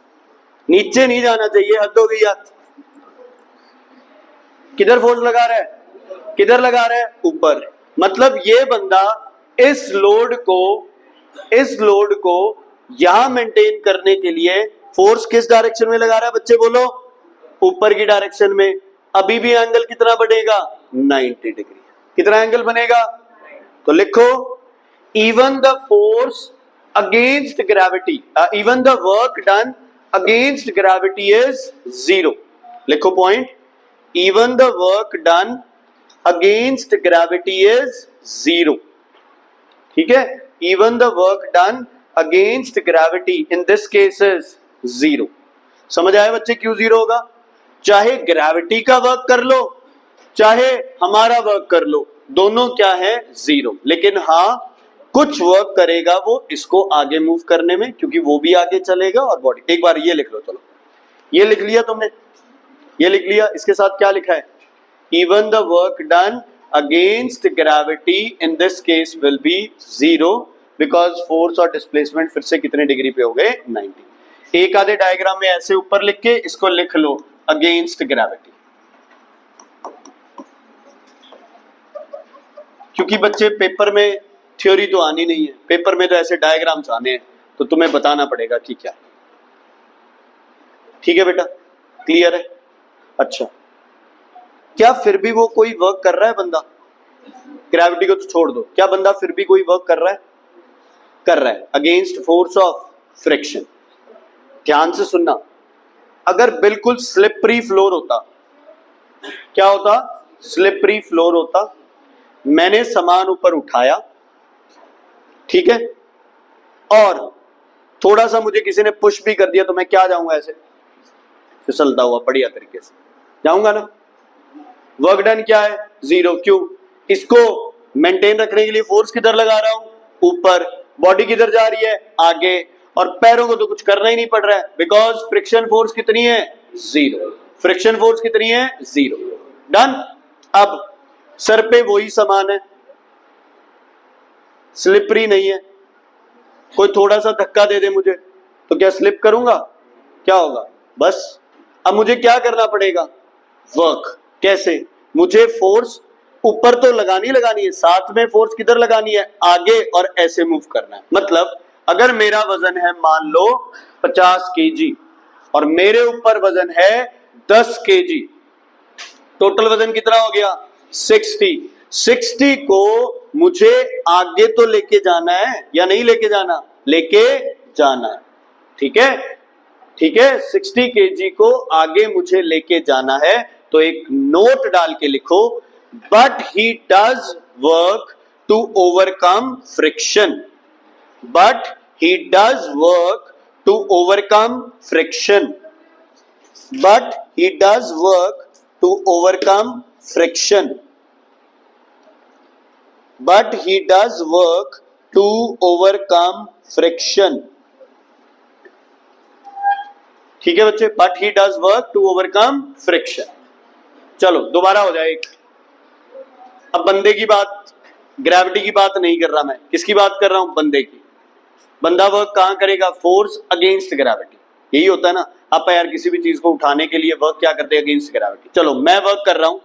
नीचे नहीं जाना चाहिए, हद हो गई यार। किधर फोर्स लगा रहा है, किधर लगा रहा है, ऊपर। मतलब ये बंदा इस लोड को यहां मेंटेन करने के लिए फोर्स किस डायरेक्शन में लगा रहा है बच्चे, बोलो, ऊपर की डायरेक्शन में। अभी भी एंगल कितना बढ़ेगा, 90 डिग्री। कितना एंगल बनेगा, तो लिखो, even the force against gravity, even the work done against gravity is 0। लिखो point, even the work done against gravity is 0। ठीक है, even the work done against gravity in this case is 0। समझ आया बच्चे क्यों 0 होगा? चाहे ग्रेविटी का वर्क कर लो, चाहे हमारा वर्क कर लो, दोनों क्या है, 0। लेकिन हाँ, कुछ वर्क करेगा वो इसको आगे मूव करने में, क्योंकि वो भी आगे चलेगा और बॉडी। एक बार ये लिख लो, चलो ये लिख लिया तुमने, ये लिख लिया। इसके साथ क्या लिखा है, even the work done against gravity in this case will be 0 because force और डिस्प्लेसमेंट फिर से कितने डिग्री पे हो गए, 90। एक आधे डायग्राम में ऐसे ऊपर लिख के इसको लिख लो, अगेंस्ट ग्रेविटी। क्योंकि बच्चे पेपर में थ्योरी तो आनी नहीं है, पेपर में तो ऐसे डायग्राम्स आने हैं, तो तुम्हें बताना पड़ेगा कि क्या। ठीक है बेटा, क्लियर है? अच्छा, क्या फिर भी वो कोई वर्क कर रहा है बंदा, ग्रेविटी को तो छोड़ दो, क्या बंदा फिर भी कोई वर्क कर रहा है, कर रहा है अगेंस्ट फोर्स ऑफ फ्रिक्शन। ध्यान से सुनना, अगर बिल्कुल स्लिपरी फ्लोर होता, क्या होता, स्लिपरी फ्लोर होता, मैंने सामान ऊपर उठाया, ठीक है, और थोड़ा सा मुझे किसी ने पुश भी कर दिया, तो मैं क्या जाऊंगा, ऐसे फिसलता हुआ बढ़िया तरीके से जाऊंगा ना। वर्क डन क्या है, 0। क्यों, इसको मेंटेन रखने के लिए फोर्स किधर लगा रहा हूं, ऊपर। बॉडी किधर जा रही है, आगे। और पैरों को तो कुछ करना ही नहीं पड़ रहा है, बिकॉज फ्रिक्शन फोर्स कितनी है, 0। फ्रिक्शन फोर्स कितनी है, 0। डन। अब सर पे वही सामान है, स्लिपरी नहीं है, कोई थोड़ा सा धक्का दे दे मुझे तो क्या स्लिप करूंगा, क्या होगा, बस। अब मुझे क्या करना पड़ेगा, वर्क। कैसे, मुझे फोर्स ऊपर तो लगानी है, साथ में फोर्स किधर लगानी है, आगे, और ऐसे मूव करना है। मतलब अगर मेरा वजन है मान लो 50 केजी और मेरे ऊपर वजन है 10 केजी, टोटल वजन कितना हो गया, 60 को मुझे आगे तो लेके जाना है या नहीं लेके जाना, लेके जाना है। ठीक है, ठीक है, 60 केजी को आगे मुझे लेके जाना है, तो एक नोट डाल के लिखो, but he does work to overcome friction. But he does work to overcome friction. But he does work to overcome friction. But he does work to overcome friction. ठीक है बच्चे, but he does work to overcome friction. चलो दोबारा हो जाए एक। अब बंदे की बात, ग्रेविटी की बात नहीं कर रहा मैं, किसकी बात कर रहा हूं, बंदे की। बंदा वर्क कहां करेगा, फोर्स अगेंस्ट ग्रेविटी। यही होता है ना, आप यार किसी भी चीज को उठाने के लिए वर्क क्या करते हैं, अगेंस्ट ग्रेविटी। चलो मैं वर्क कर रहा हूं,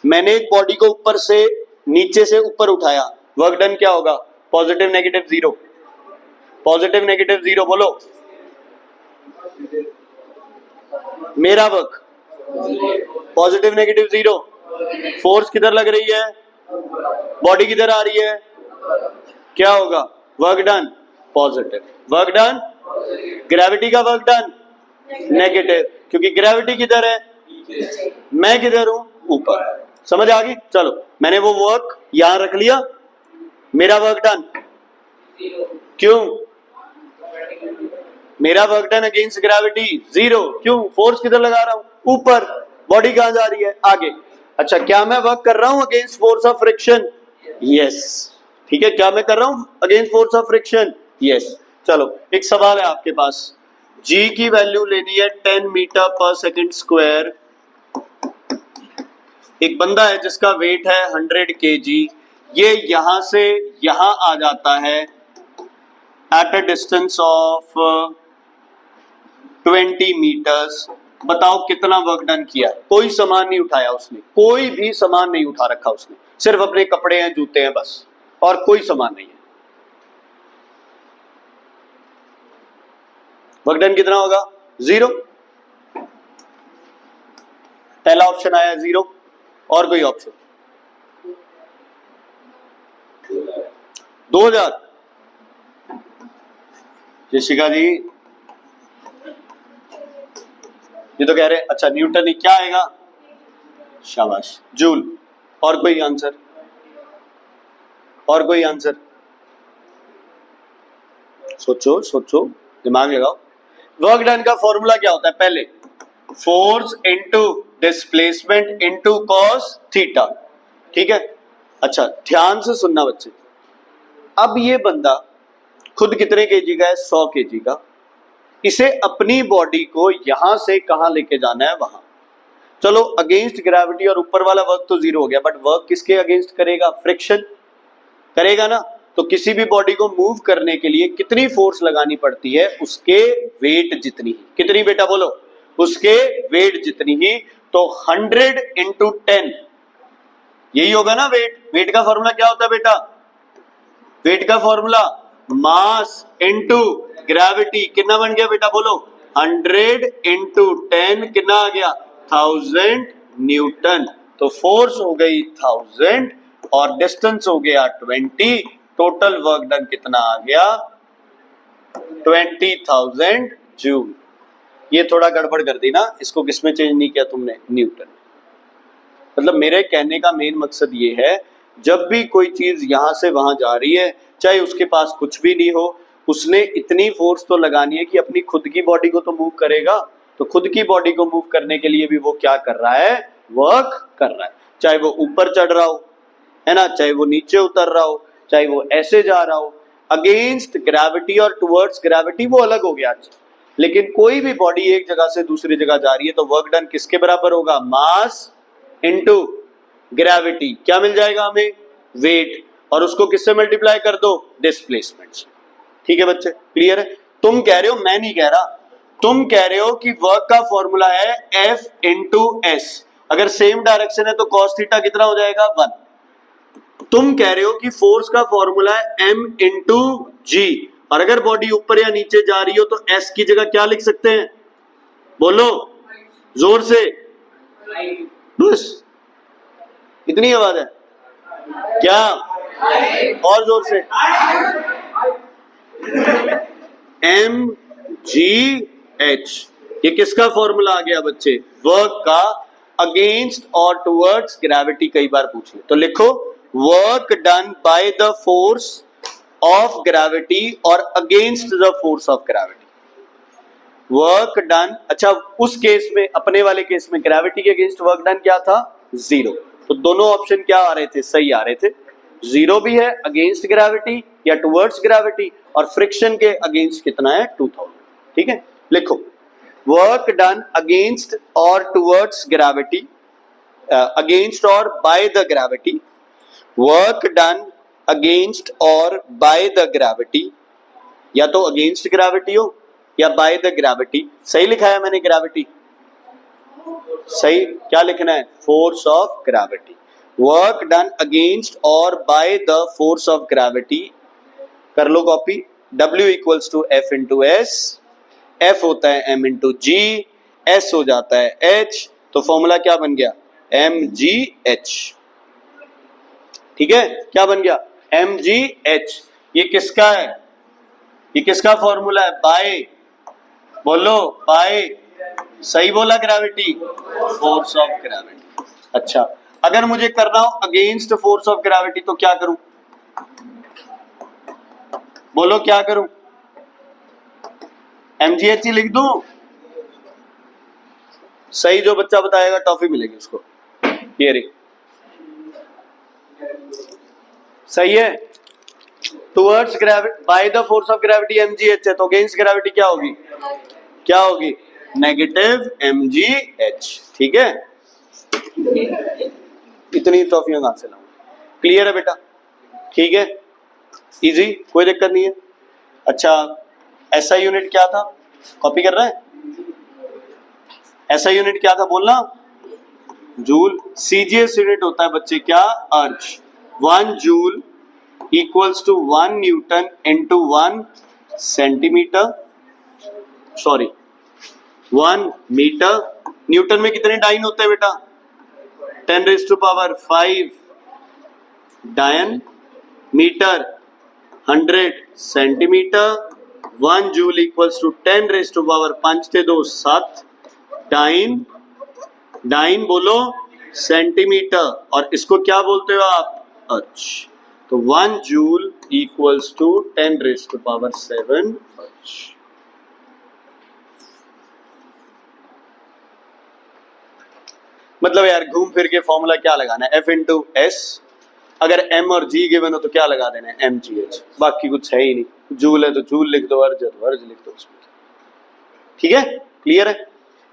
मैंने एक बॉडी को ऊपर से नीचे से ऊपर उठाया, वर्क डन क्या होगा, पॉजिटिव नेगेटिव 0। पॉजिटिव नेगेटिव 0 बोलो, मेरा वर्क पॉजिटिव नेगेटिव 0। फोर्स किधर लग रही है, बॉडी किधर आ रही है, क्या होगा, work done positive. Work done, gravity का वर्क डन नेगेटिव, क्योंकि ग्रेविटी किधर है, मैं किधर हूं, ऊपर। समझ आ गई? चलो मैंने वो वर्क यहां रख लिया, मेरा वर्क डन। क्यों, मेरा वर्क डन अगेंस्ट ग्रेविटी 0। क्यों, फोर्स किधर लगा रहा हूं, ऊपर। बॉडी कहां जा रही है, आगे। अच्छा, क्या मैं वर्क कर रहा हूं against force of friction, yes. ठीक है, क्या मैं कर रहा हूं? Against force of friction. Yes. चलो एक सवाल है आपके पास, जी की वैल्यू लेनी है 10 मीटर पर सेकंड स्क्वायर। एक बंदा है जिसका वेट है 100 kg, ये यहां से यहां आ जाता है at a distance of 20 meters. बताओ कितना वर्क डन किया? कोई सामान नहीं उठाया उसने, कोई भी सामान नहीं उठा रखा उसने, सिर्फ अपने कपड़े हैं, जूते हैं बस, और कोई सामान नहीं है। वर्क डन कितना होगा? 0। पहला ऑप्शन आया 0, और कोई ऑप्शन? 2000। जशिका जी ये तो कह रहे अच्छा न्यूटन ही, क्या आएगा? शाबाश, जूल। और कोई आंसर? और कोई आंसर? सोचो सोचो, दिमाग लगाओ। वर्क डन का फॉर्मूला क्या होता है? पहले force into displacement into cos theta, ठीक है। अच्छा ध्यान से सुनना बच्चे, अब ये बंदा खुद कितने केजी का है? 100 केजी का। इसे अपनी बॉडी को यहां से कहां लेके जाना है? वहां। चलो अगेंस्ट ग्रेविटी और ऊपर वाला वर्क तो 0 हो गया, बट वर्क किसके अगेंस्ट करेगा? फ्रिक्शन करेगा ना। तो किसी भी बॉडी को मूव करने के लिए कितनी फोर्स लगानी पड़ती है? उसके वेट जितनी ही। कितनी बेटा बोलो? उसके वेट जितनी ही। तो 100 इंटू 10, यही होगा ना वेट। वेट का फॉर्मूला क्या होता है बेटा? वेट का फॉर्मूला मास इंटू ग्रेविटी। कितना बन गया बेटा बोलो? 100 इंटू 10 कितना आ गया? 1000 न्यूटन। तो फोर्स हो गई 1000 और डिस्टेंस हो गया 20। टोटल वर्क डन कितना आ गया? 20,000 जूल। ये थोड़ा गड़बड़ कर दी ना, इसको किसमें चेंज नहीं किया तुमने? न्यूटन। मतलब मेरे कहने का मेन मकसद ये है, जब भी कोई चीज यहां से वहां जा रही है, चाहे उसके पास कुछ भी नहीं हो, उसने इतनी फोर्स तो लगानी है कि अपनी खुद की बॉडी को तो मूव करेगा। तो खुद की बॉडी को मूव करने के लिए भी वो क्या कर रहा है? वर्क कर रहा है। चाहे वो ऊपर चढ़ रहा हो, है ना, चाहे वो नीचे उतर रहा हो, चाहे वो ऐसे जा रहा हो, अगेंस्ट ग्रेविटी और टुवर्ड्स ग्रेविटी वो अलग हो गया। लेकिन कोई भी बॉडी एक जगह से दूसरी जगह जा रही है तो वर्क डन किसके बराबर होगा? Mass into gravity. क्या मिल जाएगा हमें? वेट। और उसको किससे मल्टीप्लाई कर दो? डिस्प्लेसमेंट से। ठीक है बच्चे, क्लियर है? तुम कह रहे हो, मैं नहीं कह रहा, तुम कह रहे हो कि वर्क का फॉर्मूला है F इंटू एस। अगर सेम डायरेक्शन है तो कॉस थीटा कितना हो जाएगा? 1। तुम कह रहे हो कि फोर्स का फॉर्मूला है M इंटू जी, और अगर बॉडी ऊपर या नीचे जा रही हो तो S की जगह क्या लिख सकते हैं? बोलो जोर से। बस इतनी आवाज है क्या? और जोर से। एम जी एच, ये किसका फॉर्मूला आ गया बच्चे? वर्क का अगेंस्ट और टुवर्ड्स ग्रेविटी। कई बार पूछ ले तो लिखो work done by the force of gravity और against the force of gravity. Work done, अच्छा उस केस में, अपने वाले केस में ग्रेविटी के अगेंस्ट वर्क डन क्या था? 0। तो दोनों ऑप्शन क्या आ रहे थे? सही आ रहे थे। 0 भी है अगेंस्ट ग्रेविटी या टुवर्ड्स ग्रेविटी, और फ्रिक्शन के अगेंस्ट कितना है? 2000। ठीक है, लिखो वर्क डन अगेंस्ट और टुवर्ड्स ग्रेविटी, अगेंस्ट और by the gravity. Work done against और बाय द ग्रेविटी, या तो अगेंस्ट ग्रेविटी हो या बाय द ग्रेविटी। सही लिखा है मैंने ग्रेविटी? सही। क्या लिखना है? Force of gravity. Work done against और by the force of gravity. कर लो copy. W equals to F into S. F होता है M इंटू जी, S हो जाता है H। तो फॉर्मूला क्या बन गया? mgh। ठीक है, क्या बन गया? mgh। ये किसका है? ये किसका फॉर्मूला है? बाय, बोलो बाय। सही बोला, ग्रेविटी, फोर्स ऑफ ग्रेविटी। अच्छा अगर मुझे करना हो अगेंस्ट फोर्स ऑफ ग्रेविटी तो क्या करूं? बोलो क्या करूं? mgh लिख दूं? सही जो बच्चा बताएगा टॉफी मिलेगी उसको। ये रे सही है। Towards gravity bye the force of gravity mgh है, तो अगेंस्ट ग्रेविटी क्या होगी, क्या होगी, नेगेटिव mgh। ठीक है, इतनी टॉफियां कहां से लाऊं, क्लियर है बेटा, ठीक है, इजी, कोई दिक्कत नहीं है। अच्छा, ऐसा यूनिट क्या था, कॉपी कर रहा है, ऐसा यूनिट क्या था बोलना, जूल। सीजीएस यूनिट होता है बच्चे क्या, erg. 1 joule equals to 1 newton into 1 centimeter, sorry 1 meter. Newton में कितने डाइन होते हैं बेटा, 10⁵ dyne, meter 100 centimeter. 1 joule equals to 10⁵5 थे 2 7 डाइन, डाइन बोलो सेंटीमीटर, और इसको क्या बोलते हो आप, अर्ज। तो 1 जूल इक्वल्स टू 10⁵7 अर्ज। मतलब यार घूम फिर के फॉर्मूला क्या लगाना है, F इंटू एस, अगर M और G गिवन हो तो क्या लगा देना है, mgh, बाकी कुछ है ही नहीं। जूल है तो जूल लिख दो, अर्ज है तो अर्ज लिख दो उसमें। ठीक है, क्लियर है।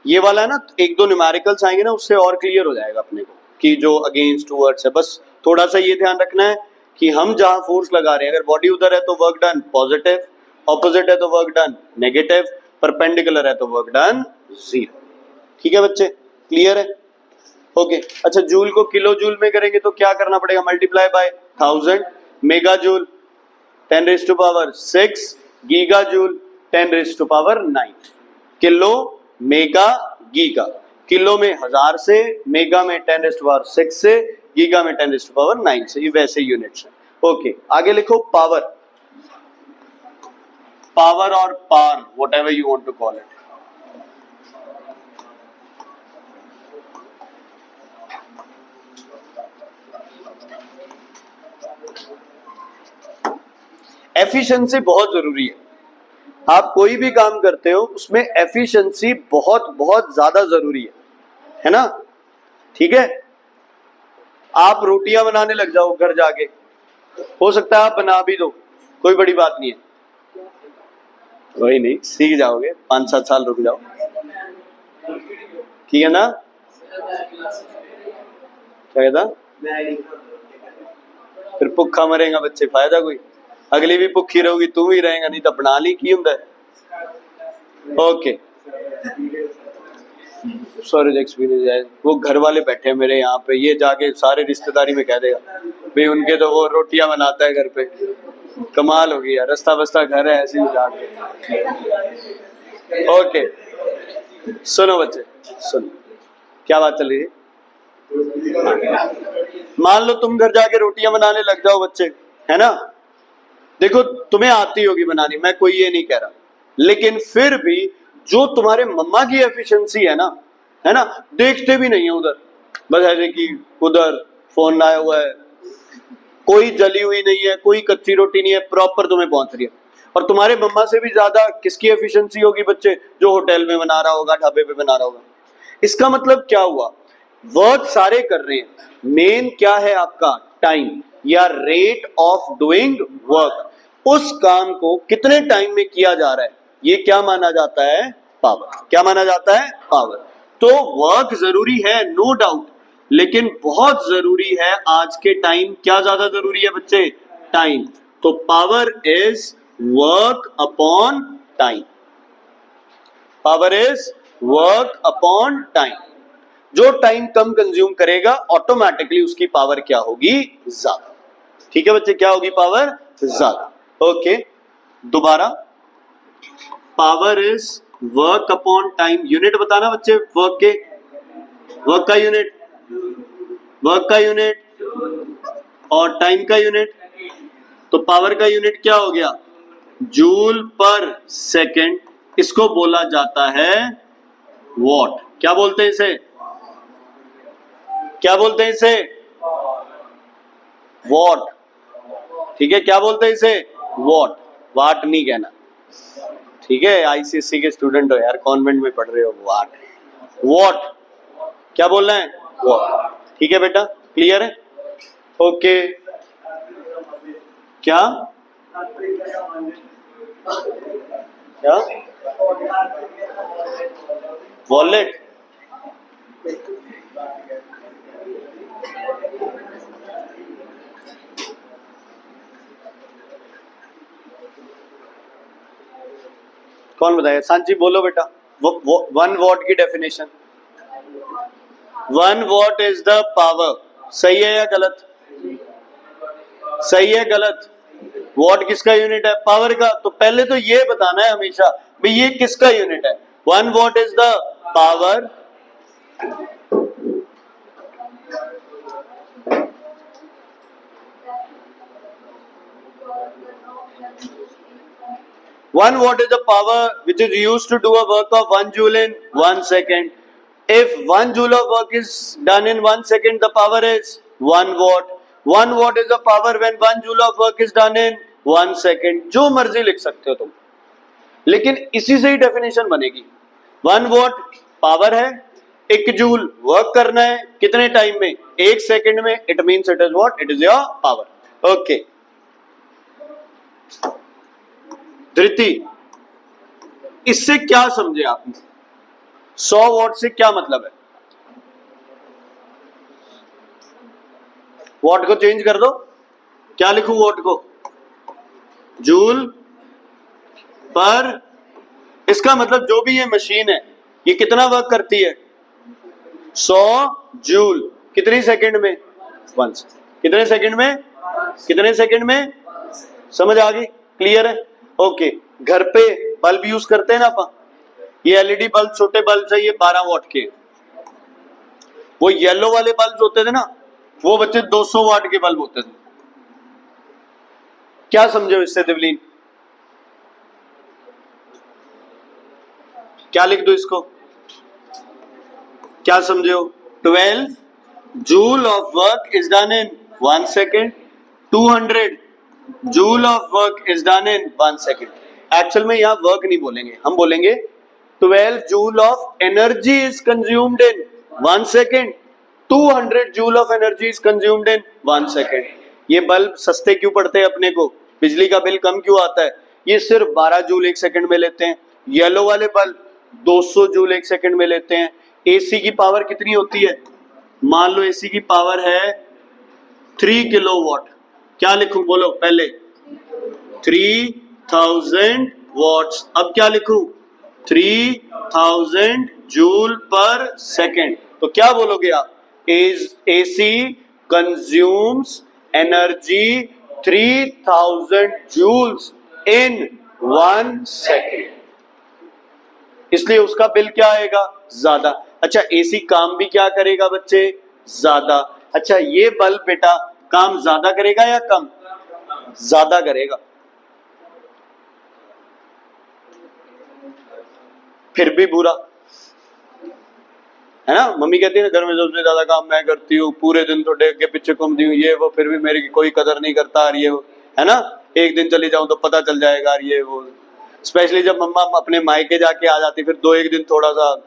ये वाला है ना, एक दो न्यूमेरिकल्स आएंगे ना, उससे और क्लियर हो जाएगा अपने को कि जो अगेंस्ट टुवर्ड्स है। बस थोड़ा सा ये ध्यान रखना है कि हम जहां फोर्स लगा रहे हैं, अगर बॉडी उधर है तो वर्क डन पॉजिटिव, ऑपोजिट है तो वर्क डन नेगेटिव, परपेंडिकुलर है तो वर्क डन 0। ठीक है बच्चे, क्लियर है, ओके। अच्छा, जूल को किलो जूल में करेंगे तो क्या करना पड़ेगा, multiply by 1000, mega joule 10⁶6, giga joule 10�9। Kilo mega giga, kilo में 1000 से, मेगा में 10⁶6 से, गीगा में 10�9 से, ये वैसे यूनिट्स हैं। ओके, आगे लिखो पावर, पावर और power, whatever you want to call it. Efficiency बहुत जरूरी है, आप कोई भी काम करते हो उसमें एफिशिएंसी बहुत बहुत ज्यादा जरूरी है ना। ठीक है, आप रोटियां बनाने लग जाओ घर जाके, हो सकता है आप बना भी दो, कोई बड़ी बात नहीं है, कोई नहीं, सीख जाओगे, 5-7 साल रुक जाओ, ठीक है ना। क्या कहता, फिर भुखा मरेगा बच्चे, फायदा कोई, अगली भी भुखी रहोगी, तू भी रहेगा, नहीं तो बना ली की हुंदा है। ओके, सॉरी एक्सपीरियंस है, वो घर वाले बैठे हैं मेरे यहाँ पे, ये जाके सारे रिश्तेदारी में कह देगा भाई उनके तो वो रोटियां बनाता है घर पे, कमाल हो गई यार, रास्ता बस्ता घर है ऐसे ही जाके। ओके, सुनो बच्चे, सुनो क्या बात चल रही है। मान लो तुम घर जाके रोटियां बनाने लग जाओ बच्चे, है ना, देखो तुम्हें आती होगी बनानी, मैं कोई ये नहीं कह रहा, लेकिन फिर भी जो तुम्हारे मम्मा की एफिशिएंसी है ना, देखते भी नहीं है उधर, बस ऐसे कि उधर फोन आया हुआ है, कोई जली हुई नहीं है, कोई कच्ची रोटी नहीं है, प्रॉपर तुम्हें पहुंच रही है। और तुम्हारे मम्मा से भी ज्यादा किसकी एफिशिएंसी होगी बच्चे, जो होटल में बना रहा होगा, ढाबे पे बना रहा होगा। इसका मतलब क्या हुआ, वर्क सारे कर रहे हैं, मेन क्या है आपका, टाइम या रेट ऑफ डूइंग वर्क, उस काम को कितने टाइम में किया जा रहा है, ये क्या माना जाता है, पावर। क्या माना जाता है, पावर। तो वर्क जरूरी है, नो डाउट, लेकिन बहुत जरूरी है आज के टाइम, क्या ज्यादा जरूरी है बच्चे, टाइम। तो power is work upon time, power is work upon time. जो टाइम कम कंज्यूम करेगा ऑटोमेटिकली उसकी पावर क्या होगी, ज्यादा। ठीक है बच्चे, क्या होगी, पावर ज्यादा। ओके, दोबारा, power is work upon time, unit बताना बच्चे वर्क के, वर्क का यूनिट, वर्क का यूनिट और टाइम का यूनिट। तो पावर का यूनिट क्या हो गया, जूल पर सेकेंड, इसको बोला जाता है वॉट। क्या बोलते हैं इसे, क्या बोलते हैं इसे, वॉट। ठीक है, क्या बोलते हैं इसे, वॉट, वाट नहीं कहना। ठीक है, आईसीएससी के स्टूडेंट हो यार, कॉन्वेंट में पढ़ रहे हो, वाट, वॉट, क्या बोलना है, वॉट। ठीक है बेटा, क्लियर है, ओके। क्या क्या वॉलेट? कौन बताएगा? सांची बोलो बेटा, 1 वॉट की definition. 1 what is the power. सही है या गलत? सही है गलत? वॉट किसका यूनिट है? पावर का। तो पहले तो ये बताना है हमेशा भाई ये किसका यूनिट है। 1 what is the power One watt is the power which is used to do a work of 1 joule in 1 second. If 1 joule of work is done in 1 second, the power is 1 watt. 1 watt is the power when 1 joule of work is done in 1 second. जो मर्जी लिख सकते हो तुम, लेकिन इसी से ही definition बनेगी। 1 वॉट पावर है, 1 जूल वर्क करना है, कितने टाइम में? 1 सेकंड में। It means it is what? It is your power. Okay Dhriti, इससे क्या समझे आपने? 100 वॉट से क्या मतलब है? वॉट को चेंज कर दो, क्या लिखूं वॉट को? जूल पर। इसका मतलब जो भी ये मशीन है ये कितना वर्क करती है? 100 जूल कितनी सेकंड में? 1 कितने सेकंड में? कितने सेकंड में? समझ आ गई? क्लियर है? ओके घर पे बल्ब यूज करते हैं ना अपन, ये एलईडी बल्ब छोटे बल्ब है, ये 12 वॉट के। वो येलो वाले बल्ब होते थे ना, वो बच्चे 200 वॉट के बल्ब होते थे। क्या समझो इससे दिवलीन? क्या लिख दो इसको? क्या समझो? 12 joule of work is done in 1 second. 200 joule of work is done in 1 second. Actual में यहां वर्क नहीं बोलेंगे, हम बोलेंगे 12 joule of energy is consumed in 1 second. 200 joule of energy is consumed in 1 second. ये बल्ब सस्ते क्यों पड़ते हैं अपने को? बिजली का बिल कम क्यों आता है? ये सिर्फ 12 जूल 1 सेकेंड में लेते हैं। येलो वाले बल्ब 200 जूल 1 सेकेंड में लेते हैं। एसी की पावर कितनी होती है? मान लो एसी की पावर है 3 किलोवाट। क्या लिखूं बोलो पहले? 3000 वॉट्स। अब क्या लिखूं? 3000 जूल पर सेकेंड। तो क्या बोलोगे आप? एसी कंज्यूम्स एनर्जी 3000 जूल्स इन 1 सेकेंड, इसलिए उसका बिल क्या आएगा? ज्यादा। अच्छा एसी काम भी क्या करेगा बच्चे? ज्यादा। अच्छा ये बल्ब बेटा काम ज्यादा करेगा या कम? ज्यादा करेगा। फिर भी बुरा है ना? मम्मी कहती है ना घर में सबसे ज्यादा काम मैं करती हूँ, पूरे दिन तो डेग के पीछे घूमती हूँ, ये वो, फिर भी मेरी कोई कदर नहीं करता ये वो, है ना? एक दिन चली जाऊं तो पता चल जाएगा ये वो। स्पेशली जब मम्मा अपने मायके जाके आ जाती, फिर 2-1 दिन थोड़ा सा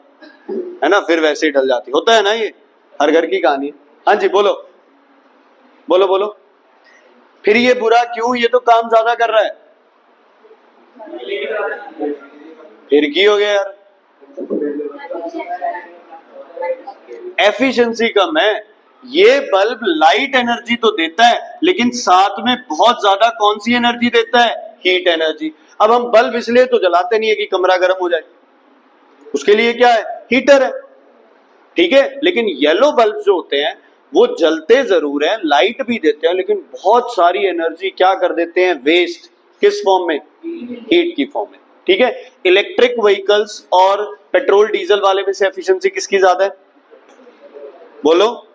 है ना, फिर वैसे ही ढल जाती। होता है ना, ये हर घर की कहानी। हाँ जी बोलो बोलो बोलो। फिर ये बुरा क्यों? ये तो काम ज्यादा कर रहा है। फिर की हो गया यार? एफिशिएंसी कम है। ये बल्ब लाइट एनर्जी तो देता है, लेकिन साथ में बहुत ज्यादा कौन सी एनर्जी देता है? Heat energy. अब हम बल्ब इसलिए तो जलाते नहीं है कि कमरा गर्म हो जाए, उसके लिए क्या है? हीटर है, ठीक है। लेकिन येलो बल्ब जो होते हैं वो जलते जरूर हैं, लाइट भी देते हैं, लेकिन बहुत सारी एनर्जी क्या कर देते हैं? वेस्ट। किस फॉर्म में? हीट की फॉर्म में, ठीक है। इलेक्ट्रिक व्हीकल्स और पेट्रोल डीजल वाले में से एफिशिएंसी किसकी ज्यादा है? बोलो।